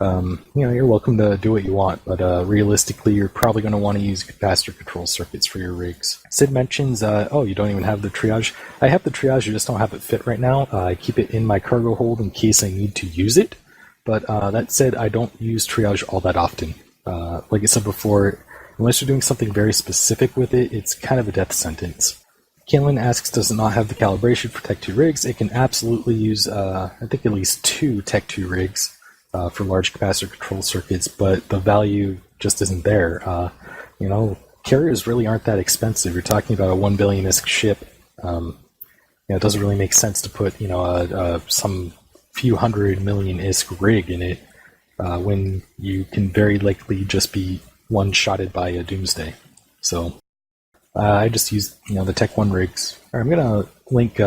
You're welcome to do what you want, but realistically, you're probably going to want to use capacitor control circuits for your rigs. Sid mentions, you don't even have the triage. I have the triage, I just don't have it fit right now. I keep it in my cargo hold in case I need to use it, but that said, I don't use triage all that often. Like I said before, unless you're doing something very specific with it, it's kind of a death sentence. Kinlan asks, does it not have the calibration for Tech 2 rigs? It can absolutely use, I think, at least 2 Tech 2 rigs for large capacitor control circuits, but the value just isn't there. Carriers really aren't that expensive. You're talking about a 1 billion ISK ship. It doesn't really make sense to put, some few hundred million ISK rig in it when you can very likely just be one-shotted by a doomsday. So I just use, the Tech 1 rigs. I'm going to link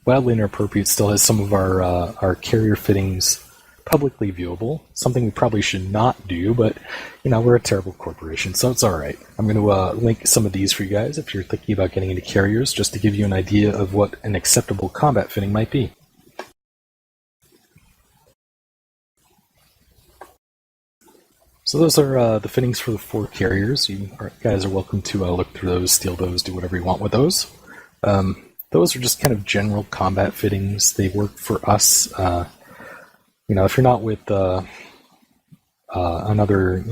Wildly Inappropriate still has some of our carrier fittings publicly viewable, something we probably should not do, but, we're a terrible corporation, so it's all right. I'm going to link some of these for you guys if you're thinking about getting into carriers, just to give you an idea of what an acceptable combat fitting might be. So those are the fittings for the 4 carriers. You guys are welcome to look through those, steal those, do whatever you want with those. Those are just kind of general combat fittings. They work for us. If you're not with another,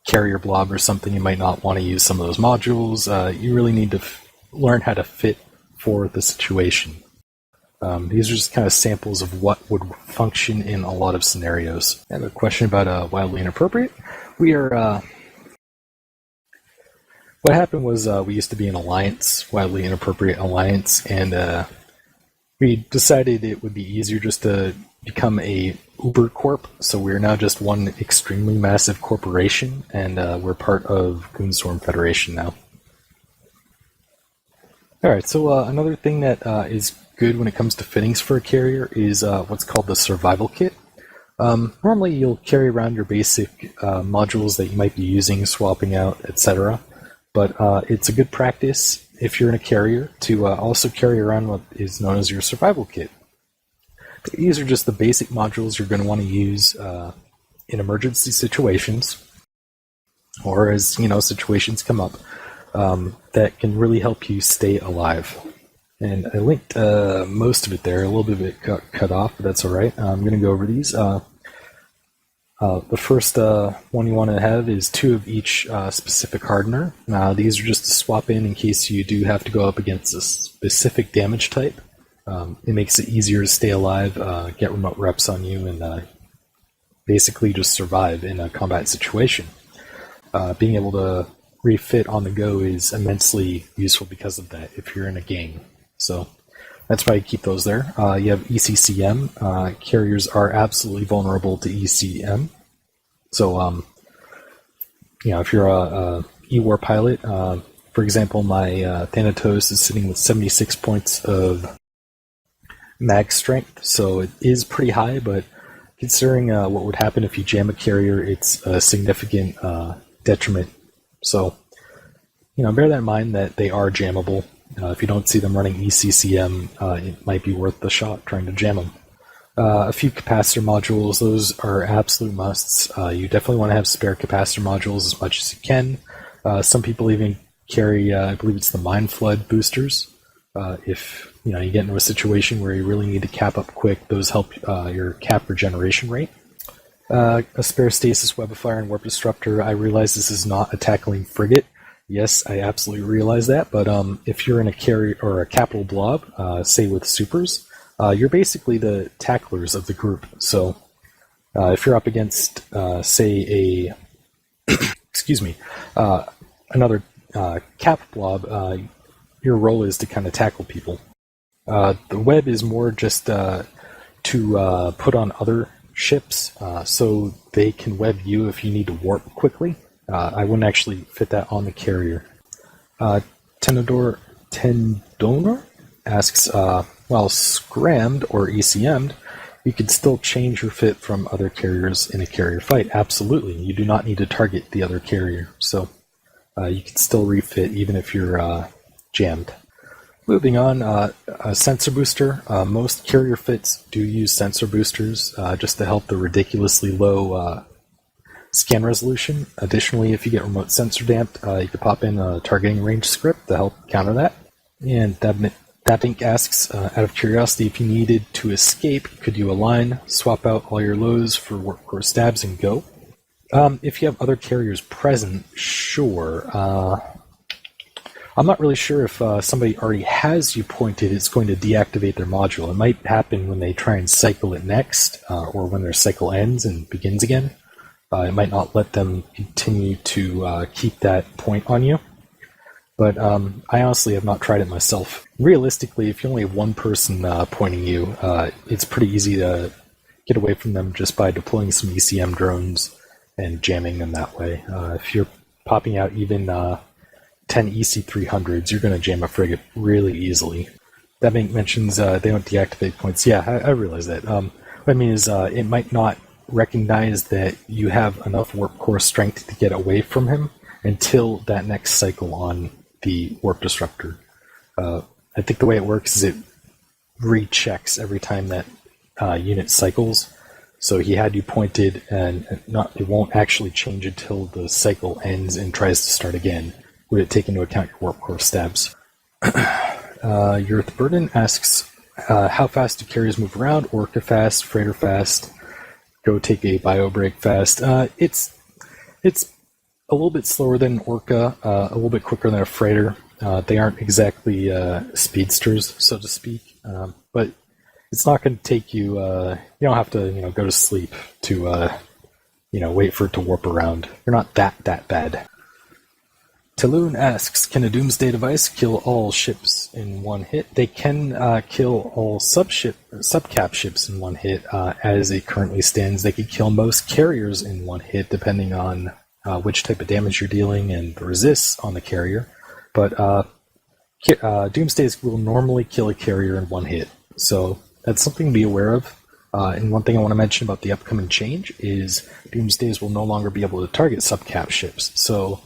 carrier blob or something, you might not want to use some of those modules. You really need to learn how to fit for the situation. These are just kind of samples of what would function in a lot of scenarios. I have a question about Wildly Inappropriate. What happened was we used to be an alliance, Wildly Inappropriate Alliance, and we decided it would be easier just to become a Uber Corp, so we're now just one extremely massive corporation, and we're part of Goonstorm Federation now. Alright, so another thing that is good when it comes to fittings for a carrier is what's called the survival kit. Normally you'll carry around your basic modules that you might be using, swapping out, etc. But it's a good practice if you're in a carrier to also carry around what is known as your survival kit. These are just the basic modules you're going to want to use in emergency situations, or as situations come up that can really help you stay alive. And I linked most of it there. A little bit of it got cut off, but that's all right. I'm going to go over these. The first one you want to have is 2 of each specific hardener. These are just to swap in case you do have to go up against a specific damage type. It makes it easier to stay alive, get remote reps on you, and basically just survive in a combat situation. Being able to refit on the go is immensely useful because of that if you're in a game. So that's why you keep those there. You have ECCM. Carriers are absolutely vulnerable to ECM. So, if you're a E-War pilot, for example, my Thanatos is sitting with 76 points of mag strength, so it is pretty high, but considering what would happen if you jam a carrier, it's a significant detriment. So, bear that in mind that they are jammable. If you don't see them running ECCM, it might be worth the shot trying to jam them. A few capacitor modules, those are absolute musts. You definitely want to have spare capacitor modules as much as you can. Some people even carry, I believe it's the Mind Flood boosters. If you get into a situation where you really need to cap up quick, those help your cap regeneration rate. A spare stasis webifier and warp disruptor. I realize this is not a tackling frigate. Yes, I absolutely realize that, but if you're in a carrier or a capital blob, say with supers, you're basically the tacklers of the group. So if you're up against, say, another cap blob, your role is to kind of tackle people. The web is more just to put on other ships so they can web you if you need to warp quickly. I wouldn't actually fit that on the carrier. Tenodor asks, while scrammed or ECM'd, you can still change your fit from other carriers in a carrier fight. Absolutely. You do not need to target the other carrier. So you can still refit even if you're jammed. Moving on, a sensor booster. Most carrier fits do use sensor boosters just to help the ridiculously low scan resolution. Additionally, if you get remote sensor damped, you could pop in a targeting range script to help counter that. And Dabink asks, out of curiosity, if you needed to escape, could you align, swap out all your lows for warp core stabs, and go? If you have other carriers present, sure. I'm not really sure if somebody already has you pointed, it's going to deactivate their module. It might happen when they try and cycle it next, or when their cycle ends and begins again. It might not let them continue to keep that point on you. But I honestly have not tried it myself. Realistically, if you only have one person pointing you, it's pretty easy to get away from them just by deploying some ECM drones and jamming them that way. If you're popping out even 10 EC300s, you're going to jam a frigate really easily. That mentions they don't deactivate points. Yeah, I realize that. What I mean is it might not recognize that you have enough warp core strength to get away from him until that next cycle on the warp disruptor. I think the way it works is it rechecks every time that unit cycles. So he had you pointed, and it won't actually change until the cycle ends and tries to start again. Would it take into account your warp core stabs? Yurth Burden asks, how fast do carriers move around? Orca fast, freighter fast, go take a bio break fast. It's a little bit slower than Orca, a little bit quicker than a freighter. They aren't exactly speedsters, so to speak, but it's not going to take you. You don't have to, go to sleep to, wait for it to warp around. You're not that bad. Taloon asks, can a Doomsday device kill all ships in one hit? They can kill all subcap ships in one hit. As it currently stands, they can kill most carriers in one hit, depending on which type of damage you're dealing and the resists on the carrier. But Doomsdays will normally kill a carrier in one hit. So that's something to be aware of. And one thing I want to mention about the upcoming change is Doomsdays will no longer be able to target subcap ships. So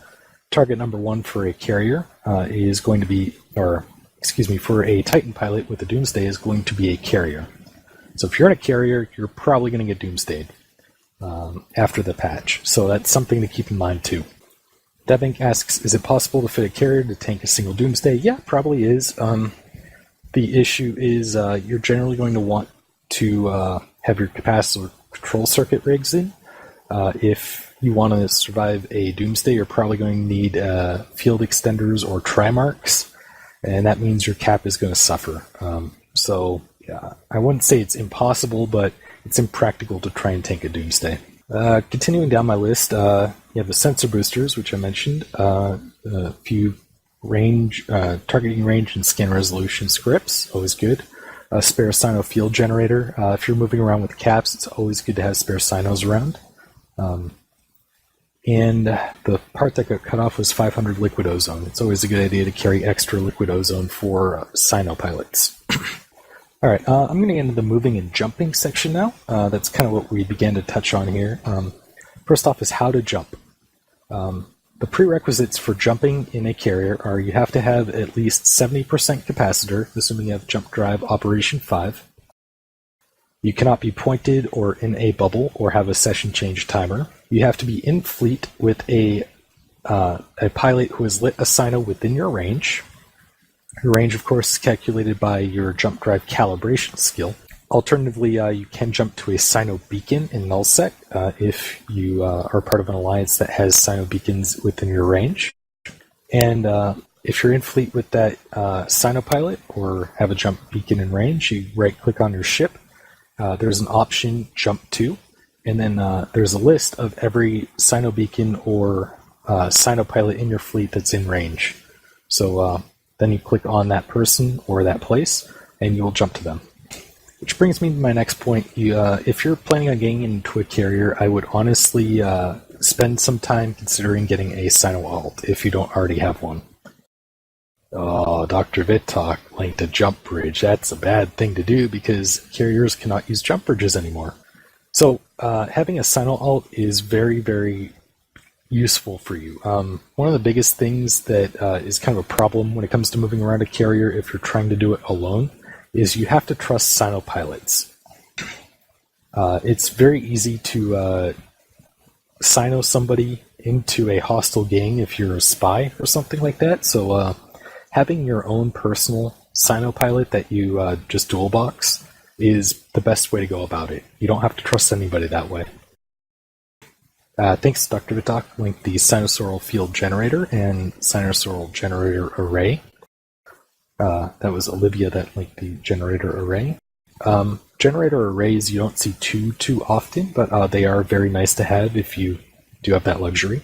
target number one for a carrier is going to be, for a Titan pilot with a Doomsday is going to be a carrier. So if you're in a carrier, you're probably going to get Doomsdayed after the patch. So that's something to keep in mind too. Devink asks, is it possible to fit a carrier to tank a single Doomsday? Yeah, probably is. The issue is you're generally going to want to have your capacitor control circuit rigs in. If you want to survive a Doomsday, you're probably going to need field extenders or Trimarks, and that means your cap is going to suffer. I wouldn't say it's impossible, but it's impractical to try and tank a Doomsday. Continuing down my list, you have the sensor boosters, which I mentioned, a few targeting range and scan resolution scripts, always good. A spare Sino field generator. If you're moving around with caps, it's always good to have spare Sinos around. And the part that got cut off was 500 liquid ozone. It's always a good idea to carry extra liquid ozone for Sino pilots. All right, I'm going to get into the moving and jumping section now. That's kind of what we began to touch on here. First off is how to jump. The prerequisites for jumping in a carrier are you have to have at least 70% capacitor, assuming you have jump drive operation 5. You cannot be pointed or in a bubble or have a session change timer. You have to be in fleet with a pilot who has lit a Sino within your range. Your range, of course, is calculated by your jump drive calibration skill. Alternatively, you can jump to a Sino beacon in nullsec if you are part of an alliance that has Sino beacons within your range. And if you're in fleet with that Sino pilot or have a jump beacon in range, you right-click on your ship. There's an option, jump to, and then there's a list of every Sino beacon or Sino pilot in your fleet that's in range. So then you click on that person or that place, and you will jump to them. Which brings me to my next point. If you're planning on getting into a carrier, I would honestly spend some time considering getting a Sino alt if you don't already have one. Oh, Dr. Vitok linked a jump bridge. That's a bad thing to do because carriers cannot use jump bridges anymore. So having a Sino alt is very, very useful for you. One of the biggest things that is kind of a problem when it comes to moving around a carrier if you're trying to do it alone is you have to trust Sino pilots. It's very easy to Sino somebody into a hostile gang if you're a spy or something like that. So having your own personal Sino pilot that you just dual box is the best way to go about it. You don't have to trust anybody that way. Thanks, Dr. Vitok linked the Sinosaural Field Generator and Sinosaural Generator Array. That was Olivia that linked the generator array. Generator arrays you don't see too often, but they are very nice to have if you do have that luxury.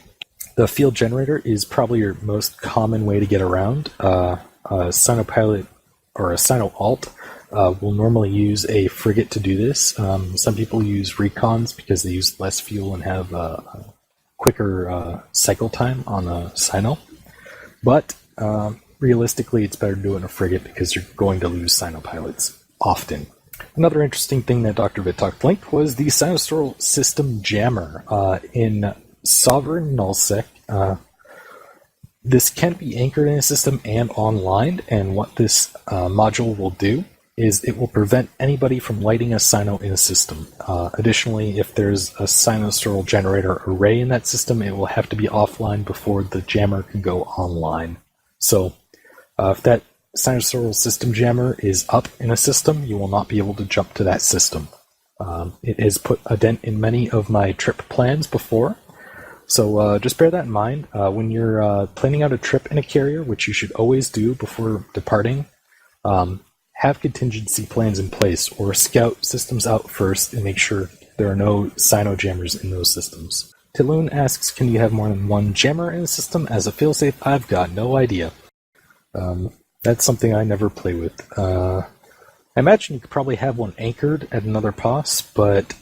The field generator is probably your most common way to get around. A Sino pilot or a Sino alt will normally use a frigate to do this. Some people use recons because they use less fuel and have a quicker cycle time on a Sino. But realistically, it's better to do it in a frigate because you're going to lose Sino pilots often. Another interesting thing that Dr. Vitok linked was the Sinosaural System Jammer in Sovereign Nullsec. This can be anchored in a system and online, and what this module will do is it will prevent anybody from lighting a Sino in a system. Additionally, if there's a Sinosaural Generator array in that system, it will have to be offline before the jammer can go online. So if that Sinosaural System Jammer is up in a system, you will not be able to jump to that system. It has put a dent in many of my trip plans before, so just bear that in mind. When you're planning out a trip in a carrier, which you should always do before departing, have contingency plans in place or scout systems out first and make sure there are no Sino jammers in those systems. Tiloon asks, can you have more than one jammer in a system as a failsafe? I've got no idea. That's something I never play with. I imagine you could probably have one anchored at another POS, but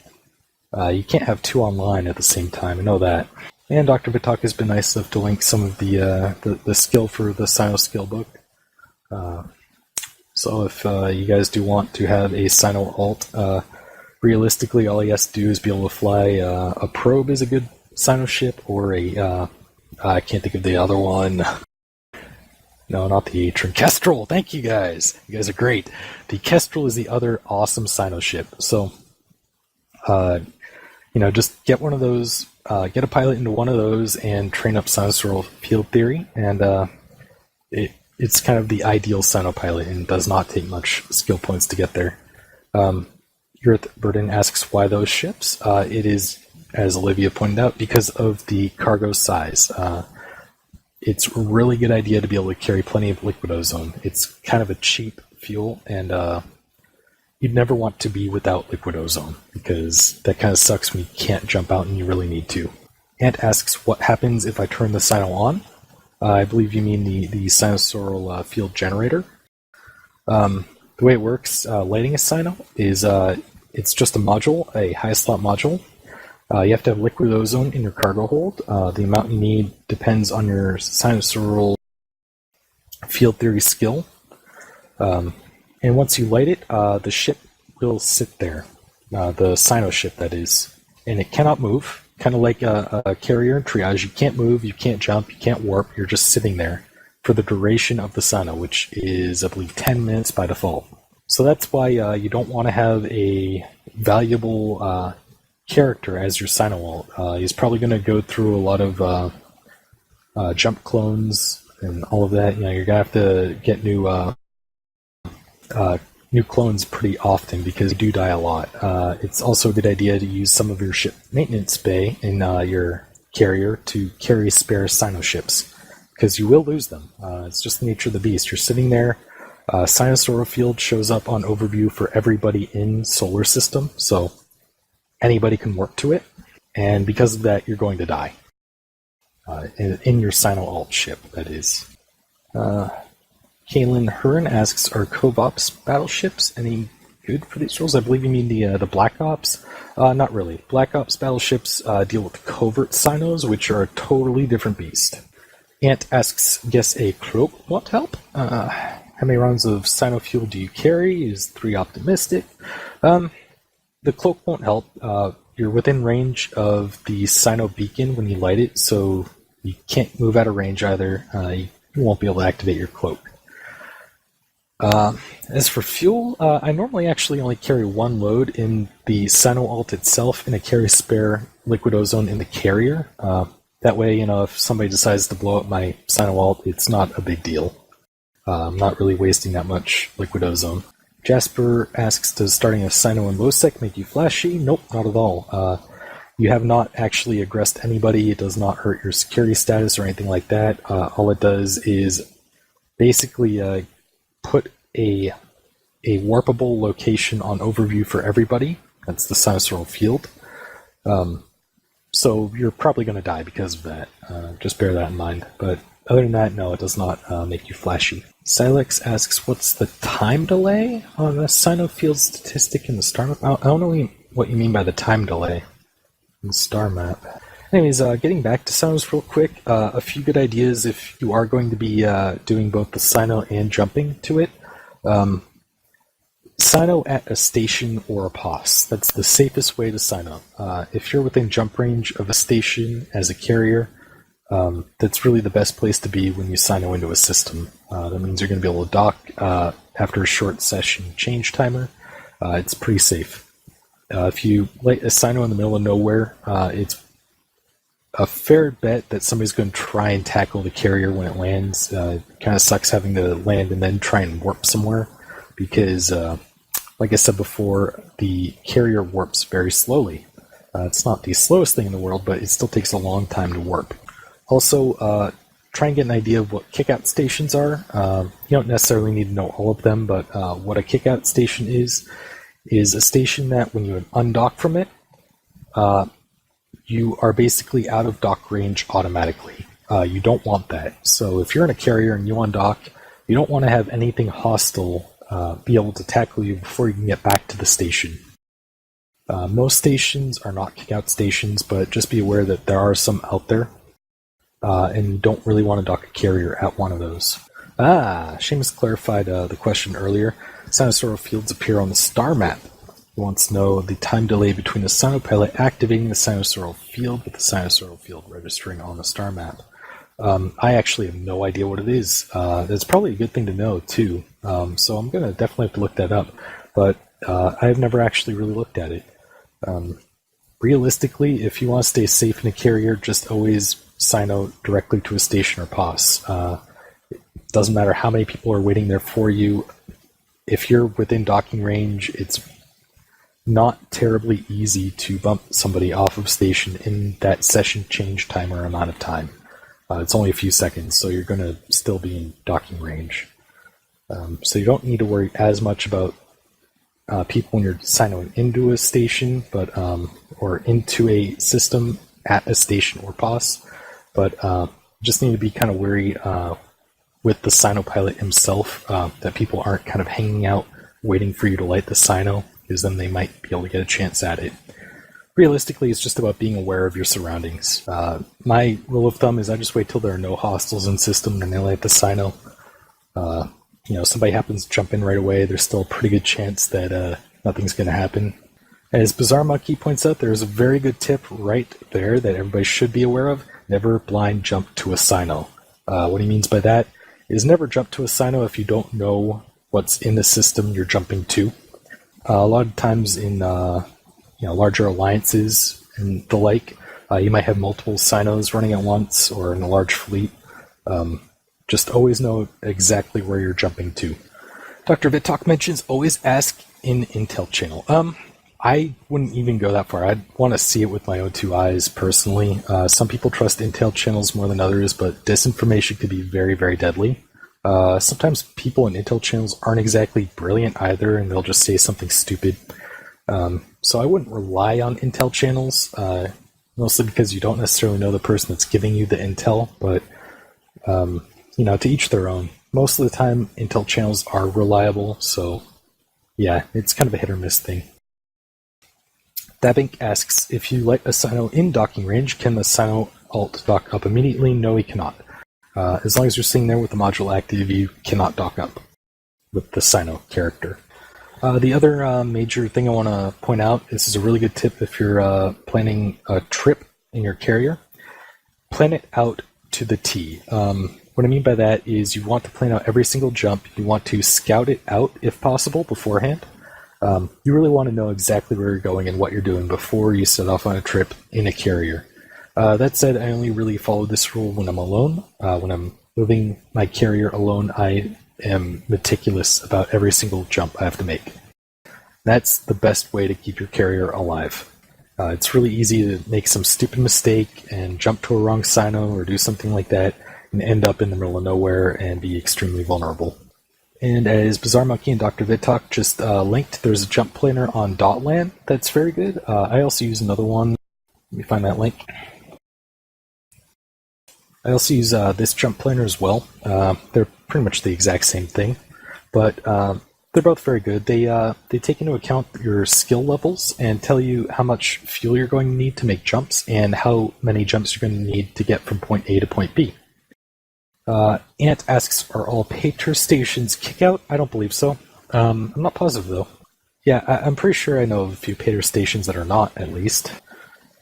you can't have two online at the same time. I know that. And Dr. Vitak has been nice enough to link some of the skill for the Sino skill book. So if you guys do want to have a Sino alt, realistically all he has to do is be able to fly a probe is a good Sino ship, or a I can't think of the other one. No, not the Atron. Kestrel! Thank you guys! You guys are great. The Kestrel is the other awesome Sino ship. So, just get one of those, get a pilot into one of those and train up Sinosaural field theory, and it's kind of the ideal Sino pilot and does not take much skill points to get there. Earth Burden asks why those ships. It is, as Olivia pointed out, because of the cargo size. It's a really good idea to be able to carry plenty of liquid ozone. It's kind of a cheap fuel, and you'd never want to be without liquid ozone, because that kind of sucks when you can't jump out and you really need to. Ant asks, what happens if I turn the Sino on? I believe you mean the Sinosaural field generator. The way it works, lighting a Sino is it's just a module, a high slot module. You have to have liquid ozone in your cargo hold. The amount you need depends on your Sinosaural field theory skill. And once you light it, the ship will sit there. The Sino ship, that is. And it cannot move. Kind of like a carrier in triage. You can't move, you can't jump, you can't warp. You're just sitting there for the duration of the Sino, which is, I believe, 10 minutes by default. So that's why you don't want to have a valuable character as your Sino alt. He's probably going to go through a lot of jump clones and all of that. You're going to have to get new clones pretty often because you do die a lot. It's also a good idea to use some of your ship maintenance bay in your carrier to carry spare Sino ships, because you will lose them. It's just the nature of the beast. You're sitting there. Sinosaural field shows up on overview for everybody in solar system, so anybody can warp to it, and because of that, you're going to die. In your Sino alt ship, that is. Kaylin Hearn asks, are Cov-Ops battleships any good for these roles? I believe you mean the Black Ops. Not really. Black Ops battleships deal with covert Sinos, which are a totally different beast. Ant asks, guess a cloak won't help? How many rounds of Sino fuel do you carry? Is 3 optimistic? The cloak won't help. You're within range of the Sino beacon when you light it, so you can't move out of range either. You won't be able to activate your cloak. As for fuel, I normally actually only carry one load in the Sino alt itself, and I carry spare liquid ozone in the carrier. That way, if somebody decides to blow up my Sino alt, it's not a big deal. I'm not really wasting that much liquid ozone. Jasper asks, does starting a Sino in low-sec make you flashy? Nope, not at all. You have not actually aggressed anybody. It does not hurt your security status or anything like that. All it does is basically put a warpable location on overview for everybody. That's the Sinosaural field. So you're probably going to die because of that. Just bear that in mind. But other than that, no, it does not make you flashy. Silex asks, what's the time delay on the Sino field statistic in the star map? I don't know what you mean by the time delay in the star map. Anyways, getting back to Sinos real quick, a few good ideas if you are going to be doing both the Sino and jumping to it. Sino at a station or a POS. That's the safest way to Sino. If you're within jump range of a station as a carrier, that's really the best place to be when you Sino into a system. That means you're going to be able to dock after a short session change timer. It's pretty safe. If you light a Sino in the middle of nowhere, it's a fair bet that somebody's going to try and tackle the carrier when it lands. It kind of sucks having to land and then try and warp somewhere because, like I said before, the carrier warps very slowly. It's not the slowest thing in the world, but it still takes a long time to warp. Also, try and get an idea of what kickout stations are. You don't necessarily need to know all of them, but what a kickout station is a station that when you undock from it, you are basically out of dock range automatically. You don't want that. So if you're in a carrier and you undock, you don't want to have anything hostile be able to tackle you before you can get back to the station. Most stations are not kick-out stations, but just be aware that there are some out there, and you don't really want to dock a carrier at one of those. Seamus clarified the question earlier. Sinusoidal fields appear on the star map. He wants to know the time delay between the Sinopilot activating the sinusoidal field with the sinusoidal field registering on the star map. I actually have no idea what it is. That's probably a good thing to know, too. So I'm going to definitely have to look that up. But I've never actually really looked at it. Realistically, if you want to stay safe in a carrier, just always sino directly to a station or POS. It doesn't matter how many people are waiting there for you. If you're within docking range, it's not terribly easy to bump somebody off of station in that session change timer amount of time. It's only a few seconds, so you're going to still be in docking range. So you don't need to worry as much about people when you're sinoing into a station, but or into a system at a station or POS, but just need to be kind of wary with the Sinopilot himself, that people aren't kind of hanging out waiting for you to light the Sino, because then they might be able to get a chance at it. Realistically, it's just about being aware of your surroundings. My rule of thumb is I just wait till there are no hostiles in system and then I light the Sino. Somebody happens to jump in right away, there's still a pretty good chance that nothing's going to happen. As Bizarre Monkey points out, there's a very good tip right there that everybody should be aware of. Never blind jump to a Sino. What he means by that is never jump to a Sino if you don't know what's in the system you're jumping to. A lot of times in larger alliances and the like, you might have multiple Sinos running at once or in a large fleet. Just always know exactly where you're jumping to. Dr. Vitok mentions always ask in Intel channel. I wouldn't even go that far. I'd want to see it with my own two eyes, personally. Some people trust Intel channels more than others, but disinformation could be very, very deadly. Sometimes people in Intel channels aren't exactly brilliant either, and they'll just say something stupid. So I wouldn't rely on Intel channels, mostly because you don't necessarily know the person that's giving you the Intel, but to each their own. Most of the time, Intel channels are reliable, so yeah, it's kind of a hit or miss thing. Dabink asks, if you light a Sino in docking range, can the Sino alt dock up immediately? No, he cannot. As long as you're sitting there with the module active, you cannot dock up with the Sino character. The other major thing I want to point out, this is a really good tip if you're planning a trip in your carrier. Plan it out to the T. What I mean by that is you want to plan out every single jump. You want to scout it out, if possible, beforehand. You really want to know exactly where you're going and what you're doing before you set off on a trip in a carrier. That said, I only really follow this rule when I'm alone. When I'm moving my carrier alone, I am meticulous about every single jump I have to make. That's the best way to keep your carrier alive. It's really easy to make some stupid mistake and jump to a wrong Sino or do something like that and end up in the middle of nowhere and be extremely vulnerable. And as Bizarre Monkey and Dr. Vitok just linked, there's a jump planner on Dotlan that's very good. I also use another one. Let me find that link. I also use this jump planner as well. They're pretty much the exact same thing, but they're both very good. They take into account your skill levels and tell you how much fuel you're going to need to make jumps and how many jumps you're going to need to get from point A to point B. Ant asks, are all Pater stations kick-out? I don't believe so. I'm not positive, though. Yeah, I'm pretty sure I know of a few Pater stations that are not, at least.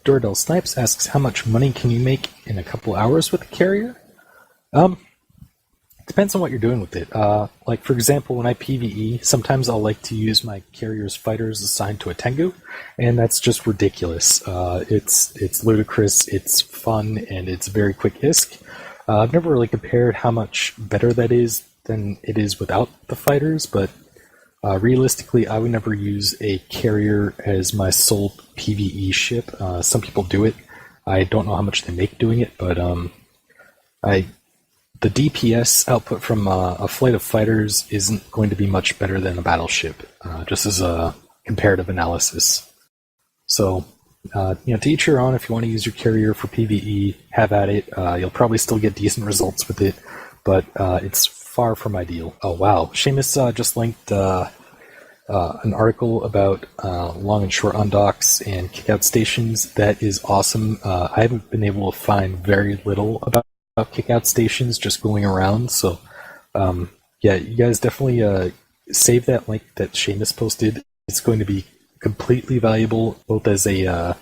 Doradel Snipes asks, how much money can you make in a couple hours with a carrier? Depends on what you're doing with it. Like, for example, when I PvE, sometimes I'll like to use my carrier's fighters assigned to a Tengu, and that's just ridiculous. It's ludicrous, it's fun, and it's very quick ISK. I've never really compared how much better that is than it is without the fighters, but realistically, I would never use a carrier as my sole PvE ship. Some people do it. I don't know how much they make doing it, but the DPS output from a flight of fighters isn't going to be much better than a battleship, just as a comparative analysis. So To each your own. If you want to use your carrier for PvE, have at it. You'll probably still get decent results with it, but it's far from ideal. Oh wow, Seamus just linked an article about long and short undocks and kickout stations. That is awesome. I haven't been able to find very little about kickout stations just going around, so yeah, you guys definitely save that link that Seamus posted. It's going to be completely valuable both as a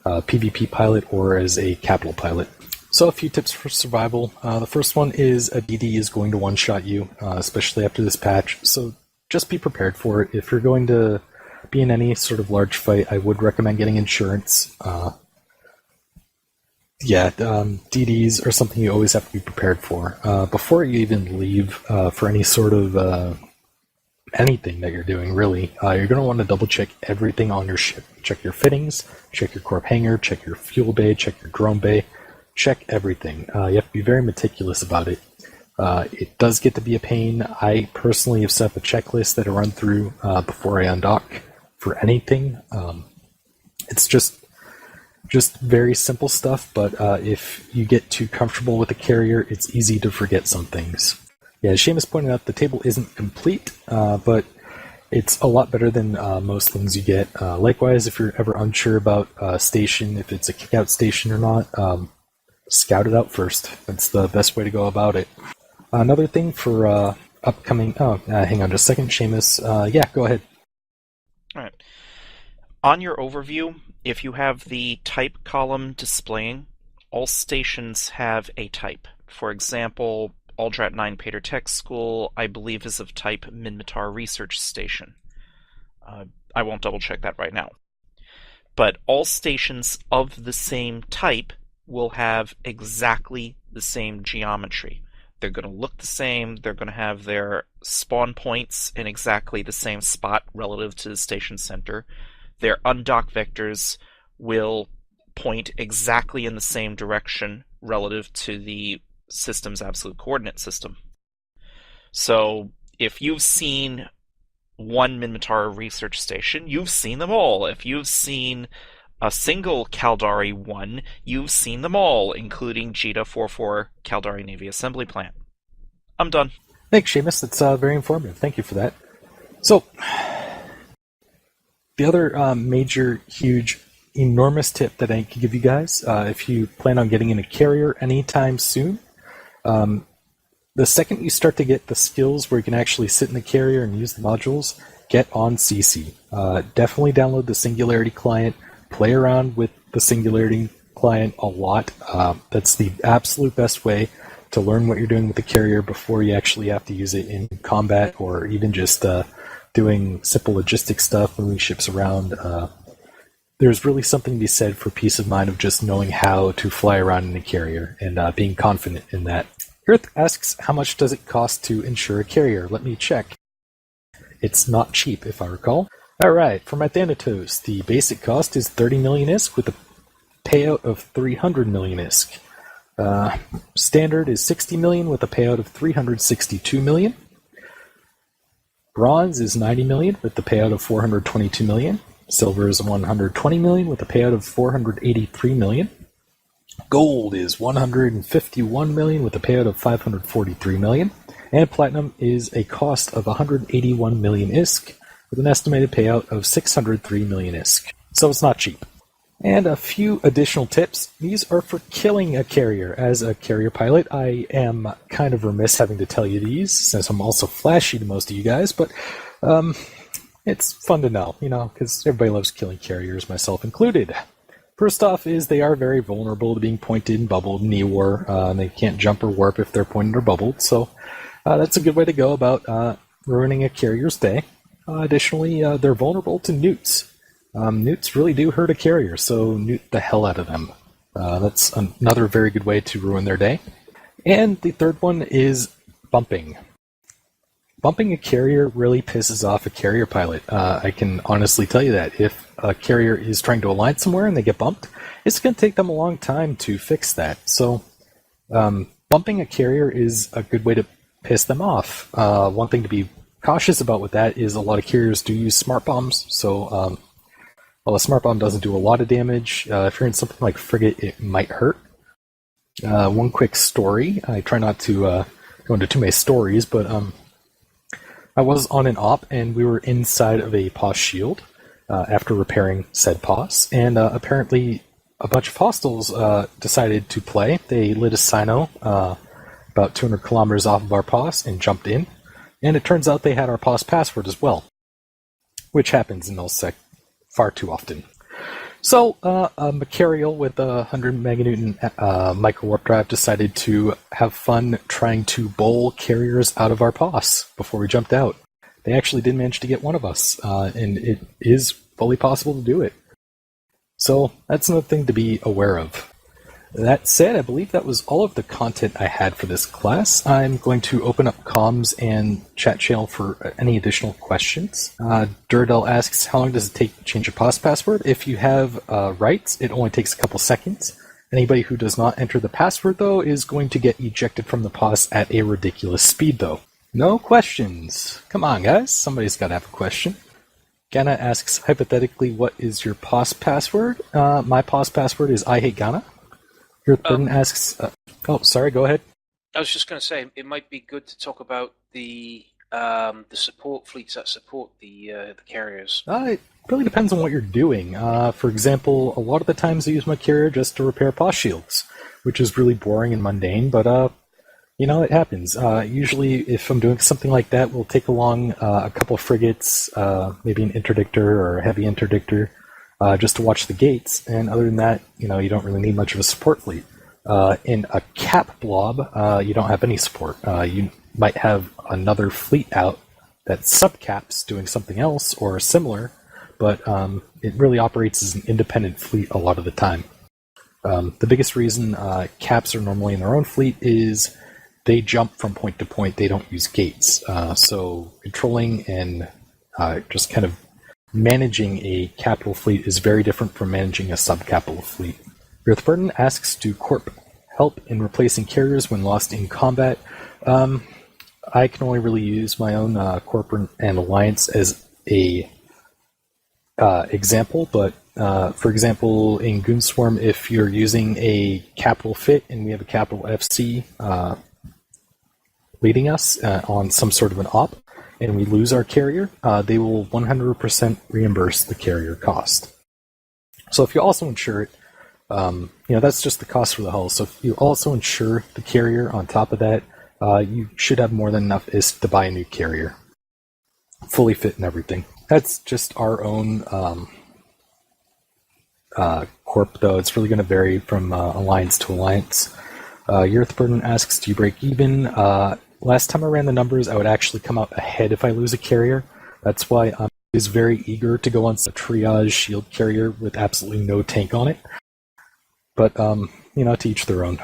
PvP pilot or as a capital pilot. So a few tips for survival. The first one is a DD is going to one-shot you, especially after this patch, so just be prepared for it. If you're going to be in any sort of large fight, I would recommend getting insurance. DDs are something you always have to be prepared for. Before you even leave for any sort of anything that you're doing, really, you're going to want to double check everything on your ship. Check your fittings, check your corp hangar, check your fuel bay, check your drone bay, check everything. You have to be very meticulous about it. It does get to be a pain. I personally have set up a checklist that I run through before I undock for anything. It's just very simple stuff, but if you get too comfortable with the carrier, it's easy to forget some things. Yeah, Seamus pointed out the table isn't complete, but it's a lot better than most things you get. Likewise, if you're ever unsure about a station, if it's a kickout station or not, scout it out first. That's the best way to go about it. Another thing for upcoming... hang on just a second, Seamus. Yeah, go ahead. All right. On your overview, if you have the type column displaying, all stations have a type. For example, Aldrat 9 Pater Tech School, I believe, is of type Minmatar Research Station. I won't double check that right now. But all stations of the same type will have exactly the same geometry. They're going to look the same, they're going to have their spawn points in exactly the same spot relative to the station center. Their undock vectors will point exactly in the same direction relative to the system's absolute coordinate system. So if you've seen one Minmatar research station, you've seen them all. If you've seen a single Caldari 1, you've seen them all, including JITA 44 Caldari Navy Assembly Plant. I'm done. Thanks, Seamus. That's very informative. Thank you for that. So, the other major, huge, enormous tip that I can give you guys, if you plan on getting in a carrier anytime soon, the second you start to get the skills where you can actually sit in the carrier and use the modules, get on CC. Definitely download the Singularity client. Play around with the Singularity client a lot. That's the absolute best way to learn what you're doing with the carrier before you actually have to use it in combat or even just doing simple logistics stuff, moving ships around. There's really something to be said for peace of mind of just knowing how to fly around in a carrier and being confident in that. Earth asks, how much does it cost to insure a carrier? Let me check. It's not cheap, if I recall. Alright, for my Thanatos, the basic cost is 30 million ISK with a payout of 300 million ISK. Standard is 60 million with a payout of 362 million. Bronze is 90 million with the payout of 422 million. Silver is 120 million with a payout of 483 million. Gold is 151 million with a payout of 543 million. And platinum is a cost of 181 million ISK with an estimated payout of 603 million ISK. So it's not cheap. And a few additional tips. These are for killing a carrier. As a carrier pilot, I am kind of remiss having to tell you these, since I'm also flashy to most of you guys, but it's fun to know, because everybody loves killing carriers, myself included. First off is they are very vulnerable to being pointed and bubbled in E-War, and they can't jump or warp if they're pointed or bubbled, so that's a good way to go about ruining a carrier's day. Additionally, they're vulnerable to newts. Newts really do hurt a carrier, so newt the hell out of them. That's another very good way to ruin their day. And the third one is bumping. Bumping a carrier really pisses off a carrier pilot. I can honestly tell you that. If a carrier is trying to align somewhere and they get bumped, it's going to take them a long time to fix that. So bumping a carrier is a good way to piss them off. One thing to be cautious about with that is a lot of carriers do use smart bombs, so While a smart bomb doesn't do a lot of damage, if you're in something like frigate, it might hurt. One quick story. I try not to go into too many stories, but I was on an op, and we were inside of a POS shield after repairing said POS, and apparently a bunch of hostiles decided to play. They lit a Sino about 200 kilometers off of our POS and jumped in, and it turns out they had our POS password as well, which happens in nullsec far too often. So, a Macarial with a 100 meganewton micro warp drive decided to have fun trying to bowl carriers out of our POS before we jumped out. They actually did manage to get one of us, and it is fully possible to do it. So, that's another thing to be aware of. That said, I believe that was all of the content I had for this class. I'm going to open up comms and chat channel for any additional questions. Duradel asks, how long does it take to change a POS password? If you have rights, it only takes a couple seconds. Anybody who does not enter the password, though, is going to get ejected from the POS at a ridiculous speed, though. No questions. Come on, guys. Somebody's got to have a question. Ghana asks, hypothetically, what is your POS password? My POS password is I hate Ghana. Your Burden asks, sorry, go ahead. I was just going to say, it might be good to talk about the support fleets that support the carriers. It really depends on what you're doing. For example, a lot of the times I use my carrier just to repair POS shields, which is really boring and mundane, but it happens. Usually, if I'm doing something like that, we'll take along a couple of frigates, maybe an interdictor or a heavy interdictor, just to watch the gates, and other than that, you don't really need much of a support fleet. In a cap blob, you don't have any support. You might have another fleet out that subcaps doing something else or similar, but it really operates as an independent fleet a lot of the time. The biggest reason caps are normally in their own fleet is they jump from point to point. They don't use gates. So controlling and just kind of managing a capital fleet is very different from managing a sub-capital fleet. Earth Burden asks, do Corp help in replacing carriers when lost in combat? I can only really use my own Corp and Alliance as a example, but for example, in Goonswarm, if you're using a capital fit and we have a capital FC leading us on some sort of an op, and we lose our carrier, they will 100% reimburse the carrier cost. So if you also insure it, that's just the cost for the hull. So if you also insure the carrier on top of that, you should have more than enough ISK to buy a new carrier. Fully fit and everything. That's just our own Corp, though. It's really going to vary from Alliance to Alliance. Earth Burden asks, do you break even? Last time I ran the numbers, I would actually come out ahead if I lose a carrier. That's why I'm always very eager to go on a triage shield carrier with absolutely no tank on it. But, to each their own.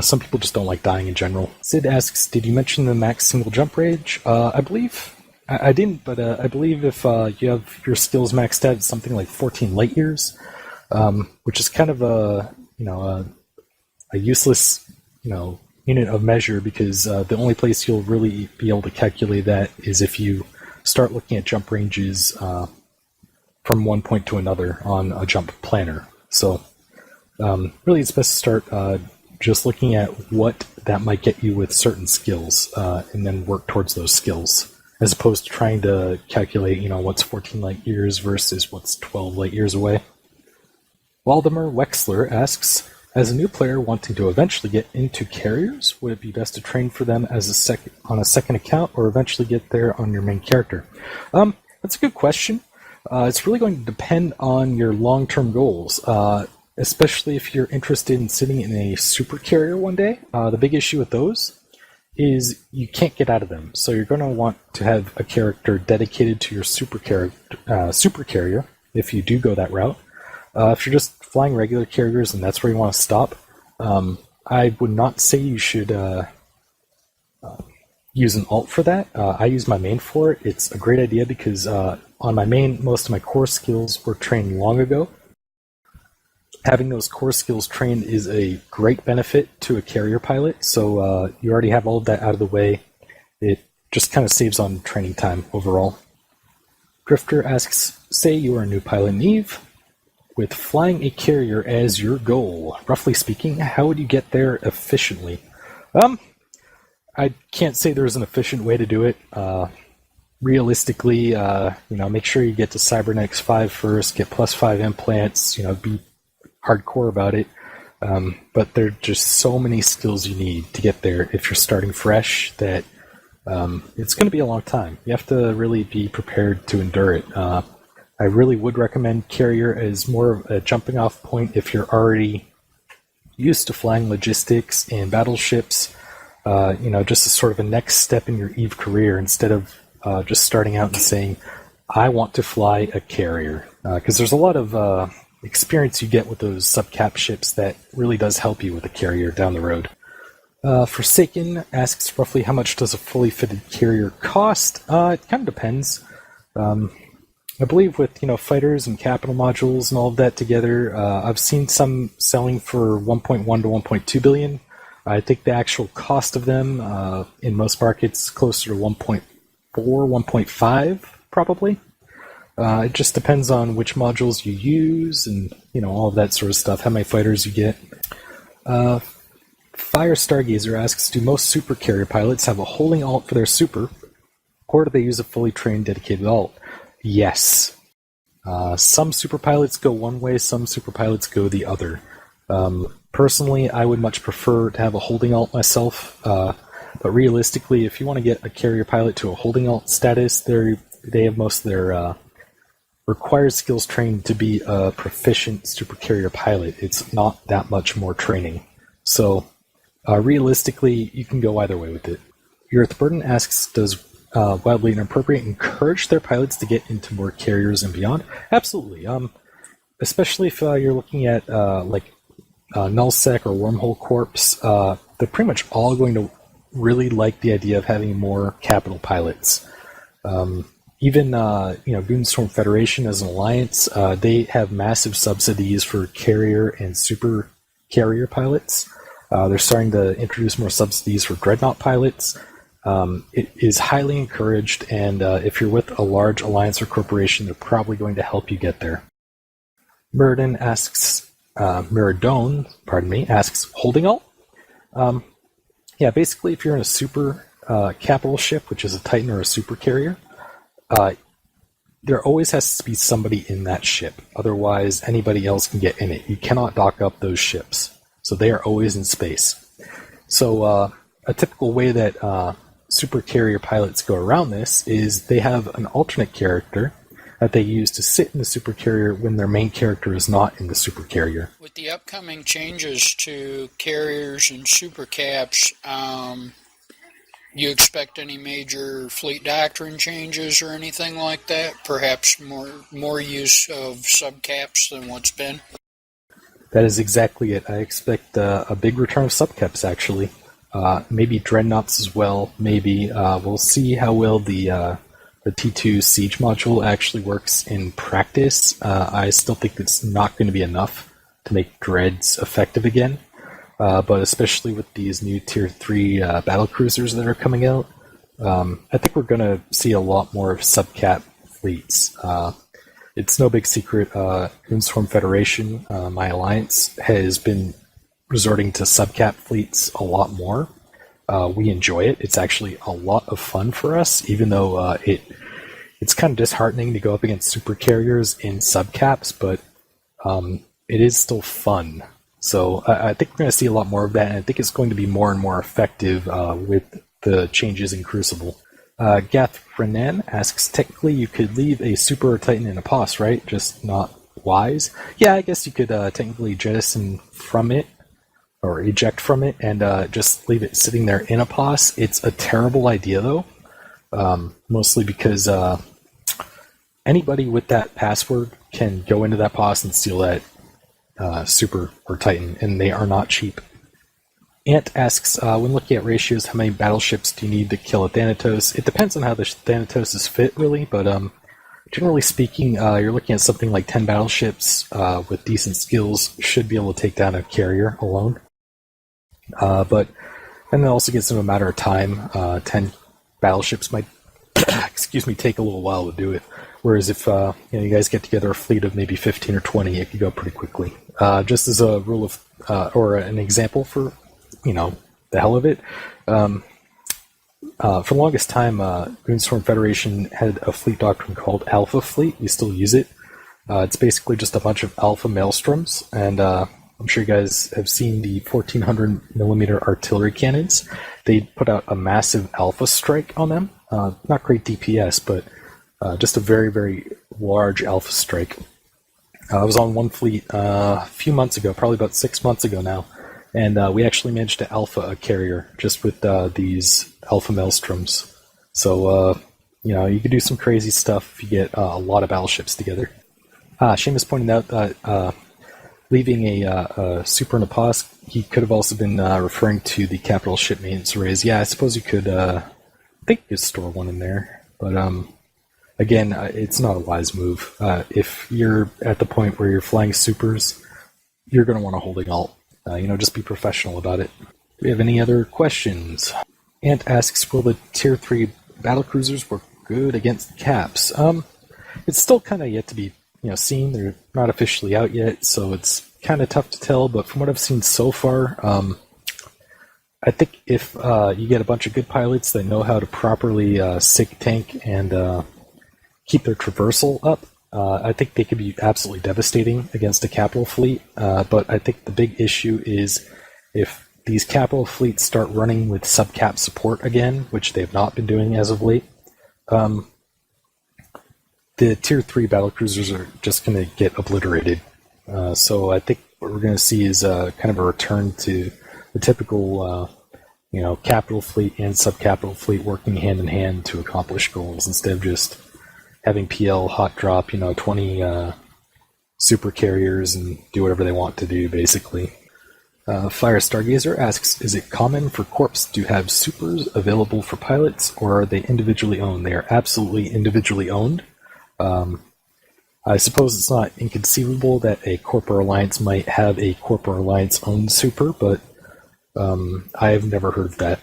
Some people just don't like dying in general. Sid asks, did you mention the max single jump range? I believe, I didn't, but I believe if you have your skills maxed out, it's something like 14 light years, which is kind of a useless, unit of measure, because the only place you'll really be able to calculate that is if you start looking at jump ranges from one point to another on a jump planner. So really it's best to start just looking at what that might get you with certain skills and then work towards those skills, as opposed to trying to calculate, what's 14 light years versus what's 12 light years away. Waldemar Wexler asks, as a new player wanting to eventually get into carriers, would it be best to train for them as on a second account, or eventually get there on your main character? That's a good question. It's really going to depend on your long-term goals, especially if you're interested in sitting in a super carrier one day. The big issue with those is you can't get out of them. So you're going to want to have a character dedicated to your super carrier if you do go that route. If you're just flying regular carriers and that's where you want to stop, I would not say you should use an alt for that. I use my main for it. It's a great idea because on my main, most of my core skills were trained long ago. Having those core skills trained is a great benefit to a carrier pilot, so you already have all of that out of the way. It just kind of saves on training time overall. Drifter asks, say you are a new pilot in EVE. with flying a carrier as your goal, roughly speaking, how would you get there efficiently? I can't say there's an efficient way to do it. Realistically, make sure you get to Cybernetics 5 first, get +5 implants, be hardcore about it. But there are just so many skills you need to get there if you're starting fresh that it's going to be a long time. You have to really be prepared to endure it. I really would recommend Carrier as more of a jumping off point if you're already used to flying logistics and battleships, just as sort of a next step in your EVE career instead of just starting out and saying, I want to fly a carrier. Because there's a lot of experience you get with those subcap ships that really does help you with a carrier down the road. Forsaken asks roughly how much does a fully fitted carrier cost? It kind of depends. I believe with fighters and capital modules and all of that together, I've seen some selling for 1.1 to 1.2 billion. I think the actual cost of them in most markets closer to 1.4, 1.5 probably. It just depends on which modules you use and all of that sort of stuff. How many fighters you get. Fire Stargazer asks, do most super carrier pilots have a holding alt for their super, or do they use a fully trained dedicated alt? Yes. Some super pilots go one way, some super pilots go the other. Personally, I would much prefer to have a holding alt myself, but realistically, if you want to get a carrier pilot to a holding alt status, they have most of their required skills trained to be a proficient super carrier pilot. It's not that much more training. So, realistically, you can go either way with it. Earth Burden asks, does Wildly Inappropriate encourage their pilots to get into more carriers and beyond? Absolutely. Especially if you're looking at Nullsec or Wormhole Corps, they're pretty much all going to really like the idea of having more capital pilots. Even Goonstorm Federation as an alliance, they have massive subsidies for carrier and super carrier pilots. They're starting to introduce more subsidies for dreadnought pilots. It is highly encouraged, and if you're with a large alliance or corporation, they're probably going to help you get there. Muradon asks, asks, holding alt? Basically, if you're in a super capital ship, which is a Titan or a super carrier, there always has to be somebody in that ship. Otherwise, anybody else can get in it. You cannot dock up those ships. So they are always in space. So a typical way that super carrier pilots go around this is they have an alternate character that they use to sit in the super carrier when their main character is not in the super carrier. With the upcoming changes to carriers and super caps, you expect any major fleet doctrine changes or anything like that? Perhaps more use of subcaps than what's been? That is exactly it. I expect a big return of subcaps, actually. Maybe dreadnoughts as well. Maybe we'll see how well the T2 siege module actually works in practice. I still think it's not going to be enough to make dreads effective again. But especially with these new Tier 3 battle cruisers that are coming out, I think we're going to see a lot more of subcap fleets. It's no big secret, Goonstorm Federation, my alliance, has been resorting to subcap fleets a lot more. We enjoy it. It's actually a lot of fun for us, even though it's kind of disheartening to go up against super carriers in subcaps, but it is still fun. So I think we're going to see a lot more of that, and I think it's going to be more and more effective with the changes in Crucible. Gath Renan asks, technically you could leave a Super or Titan in a POS, right? Just not wise? Yeah, I guess you could technically jettison from it, or eject from it, and just leave it sitting there in a POS. It's a terrible idea, though, mostly because anybody with that password can go into that POS and steal that Super or Titan, and they are not cheap. Ant asks, when looking at ratios, how many battleships do you need to kill a Thanatos? It depends on how the Thanatos is fit, really, but generally speaking, you're looking at something like 10 battleships with decent skills should be able to take down a carrier alone. But then it also gets in a matter of time. 10 battleships might excuse me, take a little while to do it. Whereas if you guys get together a fleet of maybe 15 or 20, it could go pretty quickly. Just as a rule of, or an example for, the hell of it. For the longest time, Goonstorm Federation had a fleet doctrine called Alpha Fleet. We still use it. It's basically just a bunch of Alpha Maelstroms, and I'm sure you guys have seen the 1400 millimeter artillery cannons. They put out a massive Alpha strike on them. Not great DPS, but just a very, very large Alpha strike. I was on one fleet a few months ago, probably about 6 months ago now, and we actually managed to Alpha a carrier just with these Alpha Maelstroms. So, you could do some crazy stuff if you get a lot of battleships together. Seamus pointed out that leaving a super in a pause, he could have also been referring to the capital ship maintenance arrays. Yeah, I suppose you could, I think you could store one in there. But, again, it's not a wise move. If you're at the point where you're flying supers, you're going to want a holding alt. Just be professional about it. Do we have any other questions? Ant asks, will the Tier 3 battlecruisers work good against caps? It's still kind of yet to be seen. They're not officially out yet, so it's kind of tough to tell, but from what I've seen so far, I think if you get a bunch of good pilots that know how to properly sig tank and keep their traversal up, I think they could be absolutely devastating against a capital fleet, but I think the big issue is if these capital fleets start running with subcap support again, which they've not been doing as of late, the Tier 3 battlecruisers are just going to get obliterated. So I think what we're going to see is kind of a return to the typical, capital fleet and subcapital fleet working hand in hand to accomplish goals instead of just having PL hot drop, 20 super carriers and do whatever they want to do, basically. Fire Stargazer asks, is it common for Corps to have supers available for pilots, or are they individually owned? They are absolutely individually owned. I suppose it's not inconceivable that a Corp or Alliance might have a Corp or Alliance-owned super, but I have never heard of that.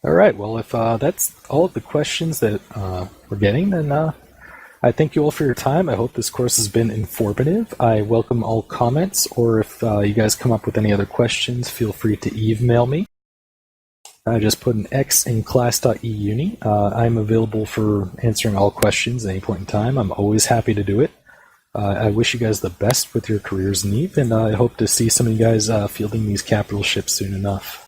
Alright, well, if that's all of the questions that we're getting, then I thank you all for your time. I hope this course has been informative. I welcome all comments, or if you guys come up with any other questions, feel free to email me. I just put an X in class.E-UNI. I'm available for answering all questions at any point in time. I'm always happy to do it. I wish you guys the best with your careers in Eve, and I hope to see some of you guys fielding these capital ships soon enough.